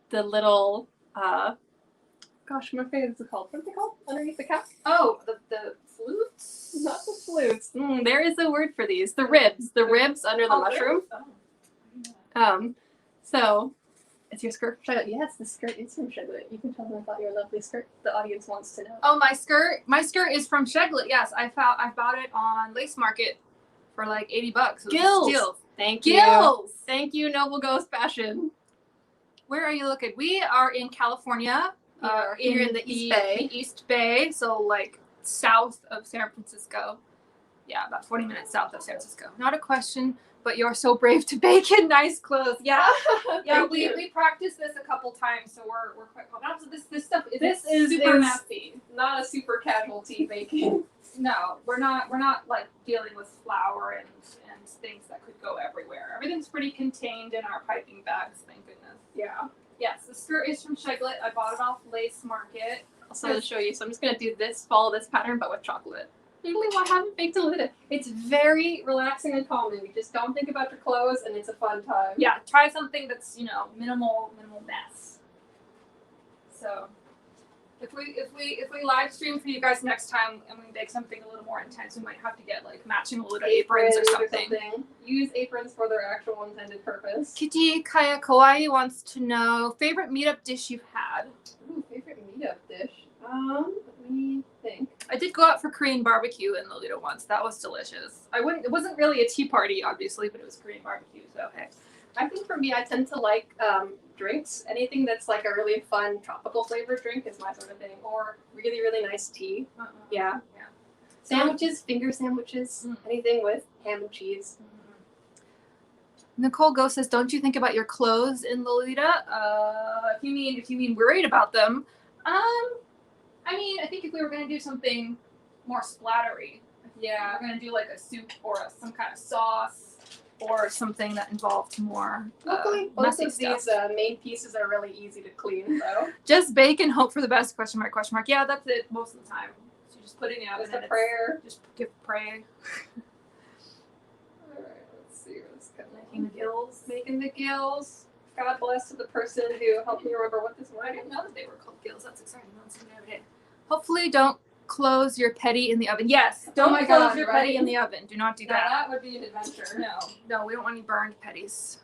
the little, gosh, I'm afraid it's called, what are they called underneath the cap? Oh, the flutes? Not the flutes. There is a word for these. The ribs under the mushroom. So, is your skirt from Charlotte? Yes, the skirt is from Charlotte. You can tell them about your lovely skirt. The audience wants to know. Oh, my skirt is from Sheglet. Yes, I bought it on Lace Market for like $80. It was a Gills. steal. Thank you. Gills. Thank you, Noble Ghost Fashion. Where are you looking? We are in California. Here in the East Bay. The East Bay, so like south of San Francisco. Yeah, about 40 minutes south of San Francisco. Not a question, but you're so brave to bake in nice clothes. Yeah, yeah. We practiced this a couple times, so we're quite confident. So this stuff This is super messy, not a super casual tea baking. No, we're not like dealing with flour and things that could go everywhere. Everything's pretty contained in our piping bags, thank goodness. Yeah. Yes, the skirt is from Sheglet. I bought it off Lace Market. Also to show you, so I'm just gonna do this, follow this pattern, but with chocolate. Literally what I haven't baked a little bit. It's very relaxing and calming. You just don't think about your clothes, and it's a fun time. Yeah, try something that's minimal mess. So, if we live stream for you guys next time and we bake something a little more intense, we might have to get like matching little aprons or something. Use aprons for their actual intended purpose. Kitty Kaya Kawaii wants to know favorite meetup dish you've had. Ooh, favorite meetup dish. Let me think. I did go out for Korean barbecue in Lolita once. That was delicious. It wasn't really a tea party, obviously, but it was Korean barbecue. So hey. I think for me, I tend to like drinks. Anything that's like a really fun tropical flavored drink is my sort of thing. Or really, really nice tea. Yeah. Sandwiches, finger sandwiches, anything with ham and cheese. Nicole Go says, "Don't you think about your clothes in Lolita? If you mean worried about them, I think if we were gonna do something more splattery, Yeah. we're gonna do like a soup or some kind of sauce or something that involved more Luckily, both messy of stuff. these main pieces are really easy to clean, though. Just bake and hope for the best? Question mark. Question mark. Yeah, that's it most of the time. So you're just putting it out. Just a prayer. Just give pray. All right, let's see. Let's cut Making the gills. Making the gills. God bless to the person who helped me remember what this I was. didn't know that they were called gills. That's exciting. That's something every day. Hopefully, don't close your petty in the oven. Yes, don't my close God, your right? petty in the oven. Do not do Now, that. that would be an adventure. No, we don't want any burned petties.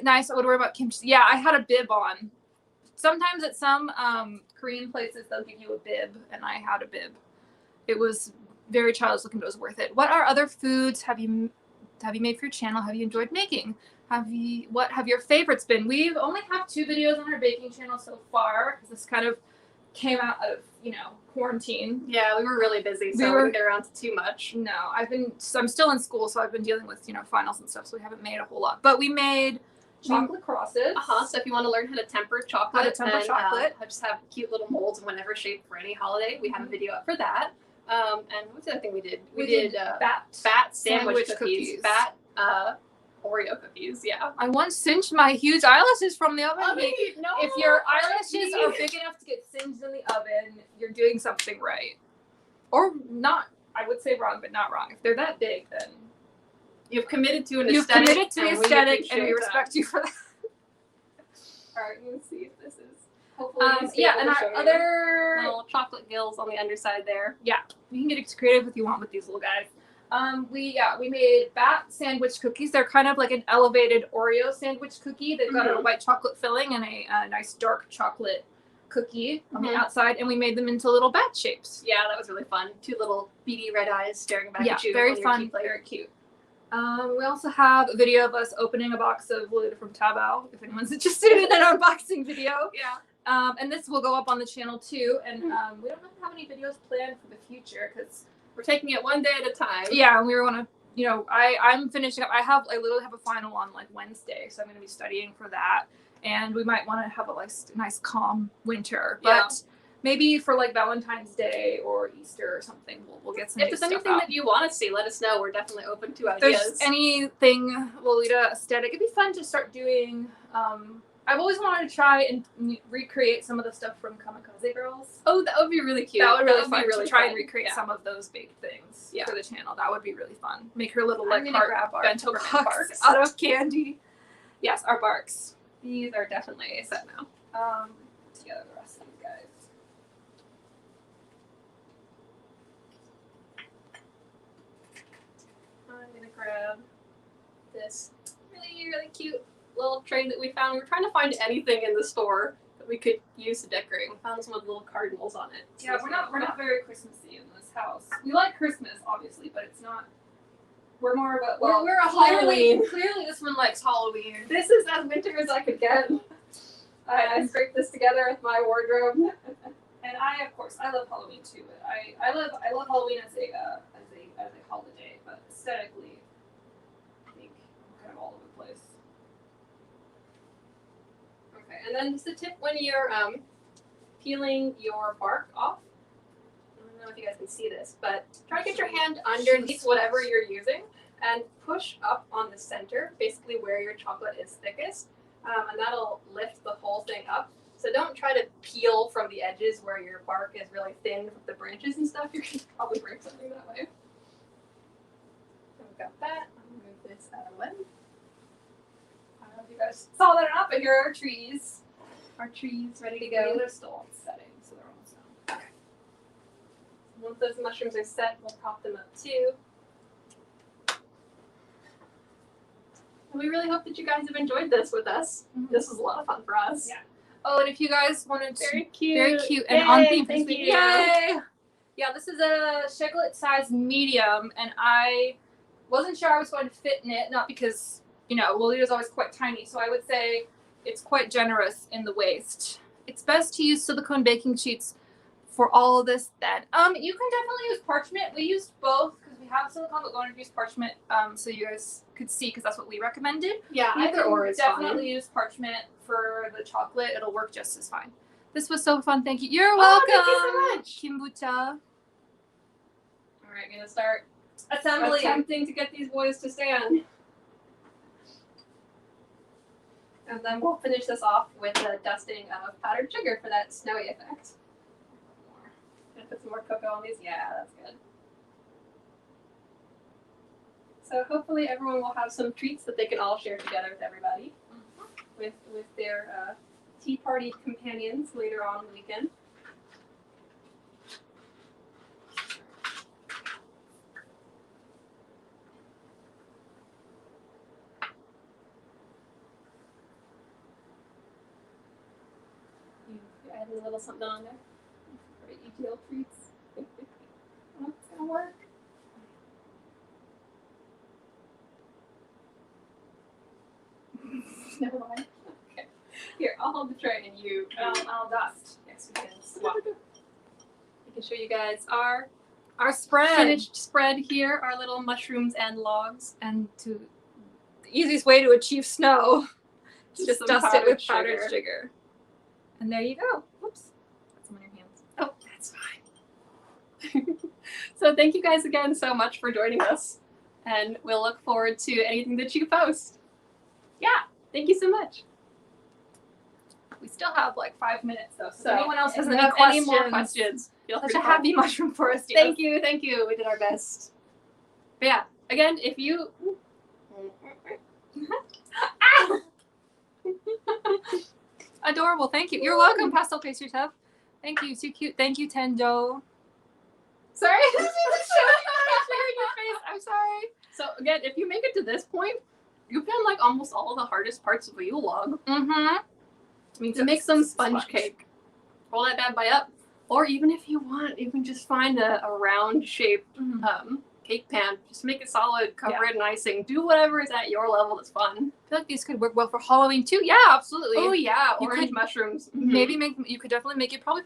Nice. I would worry about kimchi. Yeah, I had a bib on. Sometimes at some Korean places they'll give you a bib, and I had a bib. It was very childish looking, but it was worth it. What are other foods have you made for your channel? Have you enjoyed making? What have your favorites been? We've only have 2 videos on our baking channel so far because this kind of came out of quarantine. Yeah, we were really busy, so we didn't get around to too much. No, I'm still in school, so I've been dealing with finals and stuff, so we haven't made a whole lot. But we made chocolate crosses. So if you want to learn how to temper chocolate, just have cute little molds in whatever shape for any holiday, we have a video up for that. And what's the other thing we did? We did bat sandwich cookies. Bat Oreo cookies. Yeah. I once singed my huge eyelashes from the oven. No, if your eyelashes are big enough to get singed in the oven, you're doing something right. Or not. I would say wrong, but not wrong. If they're that big, then you've committed to an you've aesthetic. Committed to the aesthetic, and we respect you for that. All right, let's see if this is. Hopefully, and our other little chocolate gills on the underside there. Yeah, you can get as creative as you want with these little guys. We made bat sandwich cookies. They're kind of like an elevated Oreo sandwich cookie. They've got a white chocolate filling and a nice dark chocolate cookie on the outside, and we made them into little bat shapes. Yeah, that was really fun. 2 little beady red eyes staring back at you. Yeah, very fun, very cute. We also have a video of us opening a box of Lolita from Taobao, if anyone's interested in an unboxing video. Yeah. And this will go up on the channel too. And we don't have any videos planned for the future because we're taking it one day at a time. Yeah, and we want to you know, I'm finishing up. I literally have a final on like Wednesday, so I'm going to be studying for that. And we might want to have a like nice calm winter, but maybe for like Valentine's Day or Easter or something, we'll get some. If there's anything that you want to see, let us know. We're definitely open to ideas. If there's anything Lolita aesthetic, it'd be fun to start doing. I've always wanted to try and recreate some of the stuff from Kamikaze Girls. Oh, that would be really cute. That would really fun be really to try fun. and recreate some of those big things Yeah. for the channel. That would be really fun. Make her little I'm like gonna heart grab our bento permanent box barks. out of candy. Yes, our barks. These are definitely a set now. Together the rest of these guys. I'm gonna grab this really, really cute little tray that we found. We were trying to find anything in the store that we could use to decorate. We found this one with little cardinals on it. So Yeah, we're not very Christmassy in this house. We like Christmas, obviously, but it's not. We're more of a we're a Halloween. Clearly, this one likes Halloween. This is as winter as I could get. I scraped this together with my wardrobe. And of course, I love Halloween too. But I love Halloween as a holiday, but aesthetically, I think I'm kind of all over the place. Okay, and then just a tip when you're peeling your bark off. I don't know if you guys can see this, but try to get your hand underneath whatever you're using and push up on the center, basically where your chocolate is thickest, and that'll lift the whole thing up. So don't try to peel from the edges where your bark is really thin with the branches and stuff. You're going to probably break something that way. So we've got that. I'll move this out of the way. I don't know if you guys saw that or not, but here are our trees. Our trees ready to go. They're still on setting, so they're almost done. Okay. Once those mushrooms are set, we'll prop them up too. And we really hope that you guys have enjoyed this with us. Mhm. This was a lot of fun for us. Yeah. Oh, and if you guys wanted to, Very cute. very cute and Yay, on theme. thank you. Yay! Yeah, this is a chiclet size medium, and I wasn't sure I was going to fit in it. Not because Lolita's always quite tiny, so I would say it's quite generous in the waist. It's best to use silicone baking sheets for all of this. Then, you can definitely use parchment. We used both because we have silicone, but we wanted to use parchment so you guys could see because that's what we recommended. Yeah, You either can or is definitely fine. use parchment for the chocolate. It'll work just as fine. This was so fun. Thank you. You're Oh, welcome. thank you so much. Kimbucha. All right, gonna start Assembly. attempting to get these boys to stand. And then we'll finish this off with a dusting of powdered sugar for that snowy effect. Gonna put some more cocoa on these. Yeah, that's good. So hopefully everyone will have some treats that they can all share together with everybody, with their tea party companions later on in the weekend. You added a little something on there for EGL treats. I don't know if it's gonna work. Never mind. Okay. Here, I'll hold the tray and you. I'll dust. Yes, we can swap. I can show you guys our Spread. finished spread here, our little mushrooms and logs. And the easiest way to achieve snow is Just just some dust it with powdered powdered sugar. And there you go. Whoops. That's on your hands. Oh, that's fine. So thank you guys again so much for joining us, and we'll look forward to anything that you post. Yeah, thank you so much. We still have like 5 minutes though. So, So if anyone else has if you any have questions, any more questions, feel free such a to call. happy mushroom forest. Thank you. We did our best. But yeah, again, if you Adorable. Thank you. You're welcome, Pastel Pastry Chef. Thank you. So cute. Thank you, Tenjo. sorry. I'm sorry. So again, if you make it to this point, you've done like almost all the hardest parts of a Yule log. Mm-hmm. To make some sponge cake. Roll that bad boy up. Or even if you want, you can just find a round shaped cake pan. Just make it solid, cover it in icing. Do whatever is at your level that's fun. I feel like these could work well for Halloween too. Yeah, absolutely. Oh yeah, You orange could mushrooms. Maybe you could definitely make it probably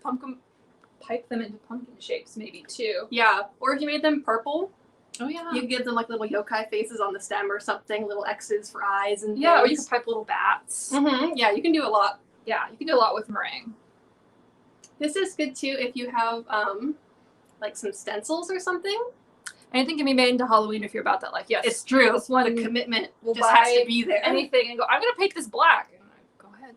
pipe them into pumpkin shapes maybe too. Yeah, or if you made them purple, Oh yeah. You can give them like little yokai faces on the stem or something, little X's for eyes and Yeah, or you things. can pipe little bats. Yeah, you can do a lot. Yeah, you can do a lot with meringue. This is good too if you have like some stencils or something. Anything can be made into Halloween if you're about that. Like, yes, It's true. This one The commitment will just has buy to be there. anything and go, I'm gonna paint this black. And go ahead.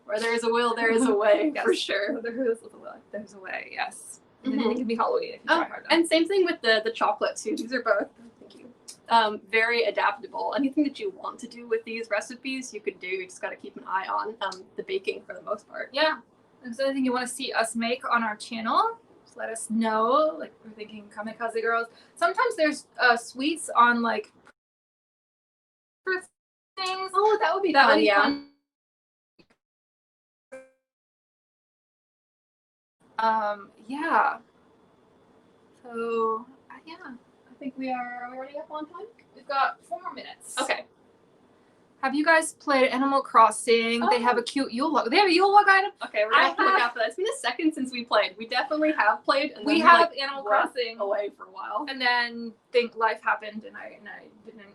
Where there is a will, there is a way, Yes. for sure. There is a will. There's a way. Yes. And anything can be Halloween if you try hard enough. And same thing with the chocolate too. These are both, thank you, very adaptable. Anything that you want to do with these recipes, you could do. You just got to keep an eye on the baking for the most part. Yeah. If there's anything you want to see us make on our channel, just let us know. Like, we're thinking Kamikaze Girls. Sometimes there's sweets on like things. Oh, that would be That fun. would be Yeah. fun. Yeah. So, yeah. I think we are we running up on time. We've got 4 more minutes. Okay. Have you guys played Animal Crossing? They have a cute Yule log. They have a Yule log item. Okay, we're gonna have to look out for that. It's been a second since we played. We definitely have played, and We then have like, Animal went Crossing, away for a while. and then life happened, and I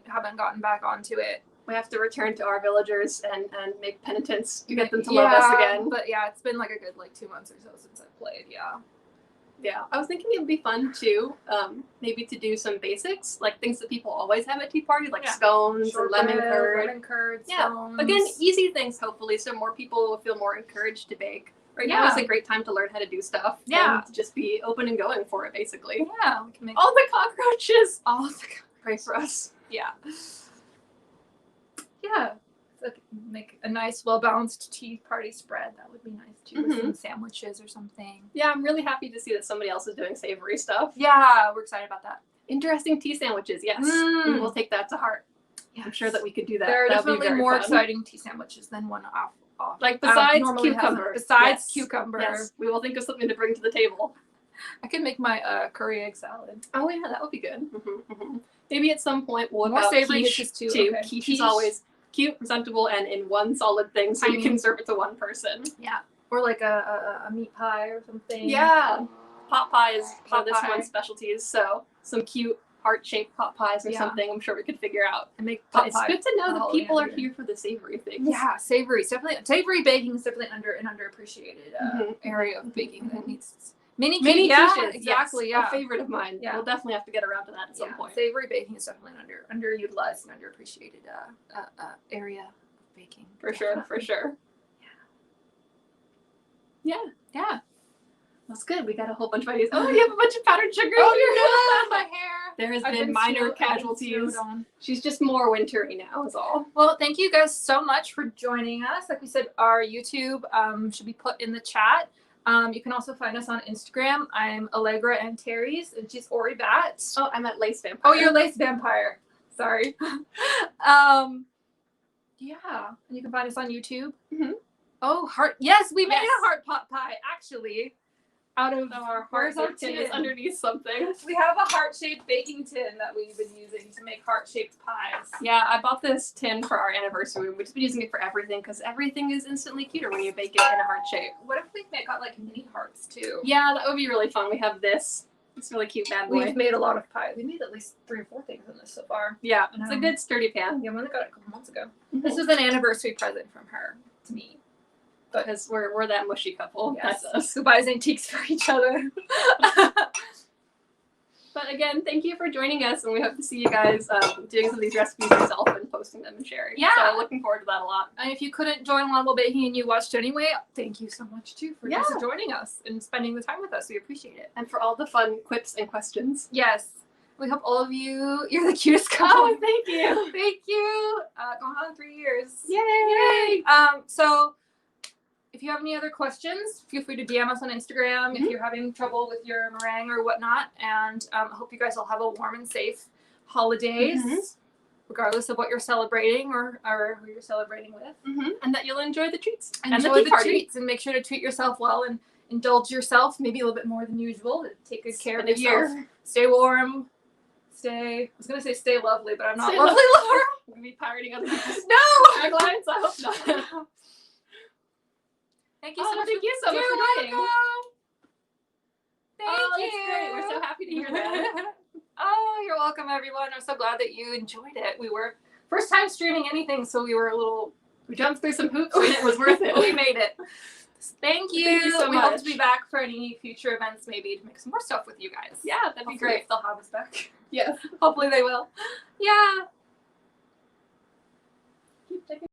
haven't gotten back onto it. We have to return to our villagers and make penitence to get them to love us again. But yeah, it's been like a good 2 months or so since I played. Yeah. Yeah, I was thinking it would be fun too, maybe to do some basics, like things that people always have at tea party, like scones and lemon curd. Lemon curd, Yeah, scones. again, easy things hopefully, so more people will feel more encouraged to bake. Right now is a great time to learn how to do stuff. Yeah. And to just be open and going for it, basically. Yeah, we can make All the cockroaches! all the Pray for us. yeah. Yeah. Like, make a nice, well-balanced tea party spread. That would be nice too, with some sandwiches or something. Yeah, I'm really happy to see that somebody else is doing savory stuff. Yeah, we're excited about that. Interesting tea sandwiches, yes. We will take that to heart. Yeah, I'm sure that we could do that. There are That'd be definitely very more fun. exciting tea sandwiches than one off. Like besides normally has cucumber. Besides Yes. cucumber. Yes, we will think of something to bring to the table. I can make my curry egg salad. Oh yeah, that would be good. Maybe at some point we'll More about savory quiche dishes too. too. Okay. Quiche is always cute, presentable, and in one solid thing, so you Tiny. can serve it to one person. Yeah. Or like a meat pie or something. Yeah. Pot pie is one of this Pot pie. one's specialties, so some cute heart-shaped pot pies or Yeah. something I'm sure we could figure out. And make But pot it's pie. good to know that Halloween people are every year. here for the savory things. Yeah, savory. Savory baking is definitely an underappreciated area of baking that needs mini Dishes, exactly. yes, Yeah. a favorite of mine. Yeah. We'll definitely have to get around to that at some point. Savory baking is definitely an underutilized and underappreciated area of baking. For sure, for sure. Yeah. Yeah. That's good. We got a whole bunch of ideas. Oh, you have a bunch of powdered sugar. Oh, my hair. There has I've been minor casualties. on. She's just more wintry now, is all. Well, thank you guys so much for joining us. Like we said, our YouTube should be put in the chat. You can also find us on Instagram. I'm Allegra and Terry's, and she's Ori Bat. Oh, I'm at Lace Vampire. Oh, you're Lace Vampire. Sorry. Yeah, and you can find us on YouTube. Oh, heart. Yes, we made a heart pot pie, actually. Out of our where's our tin tin? is underneath something. We have a heart-shaped baking tin that we've been using to make heart-shaped pies. Yeah, I bought this tin for our anniversary. We've just been using it for everything because everything is instantly cuter when you bake it in a heart shape. What if we got like mini hearts too? Yeah, that would be really fun. We have this. It's really cute bad boy. We've made a lot of pies. We made at least 3 or 4 things in this so far. Yeah, it's a good sturdy pan. Yeah, we only got it a couple months ago. This was an anniversary present from her to me. Because we're that mushy couple. Yes. That's us. Who buys antiques for each other. But again, thank you for joining us, and we hope to see you guys doing some of these recipes yourself and posting them and sharing. Yeah. So looking forward to that a lot. And if you couldn't join Level Baking and you watched anyway, thank you so much too for just Yeah. joining us and spending the time with us. We appreciate it. And for all the fun quips and questions. Yes. We hope all of you're the cutest couple. Oh, thank you. Thank you. Going on 3 years. Yay! So if you have any other questions, feel free to DM us on Instagram if you're having trouble with your meringue or whatnot. And I hope you guys all have a warm and safe holidays, regardless of what you're celebrating or who you're celebrating with. And that you'll enjoy the treats. Enjoy the treats and make sure to treat yourself well and indulge yourself maybe a little bit more than usual. Take good care of Been a yourself. year. Stay warm. I was going to say stay lovely, but I'm not Stay lovely lover. We're going to be pirating other people's No! taglines. I hope not. Thank you so much. Thank you so much You're for joining. welcome. Thank Oh, you. that's great. We're so happy to hear that. Oh, you're welcome, everyone. I'm so glad that you enjoyed it. We were first time streaming anything, so We jumped through some hoops and it was worth it. we made it. Thank you. Thank you so we hope to much. be back for any future events, maybe to make some more stuff with you guys. Yeah, that'd be Hopefully great. if they'll have us back. Yes. Hopefully they will. Yeah.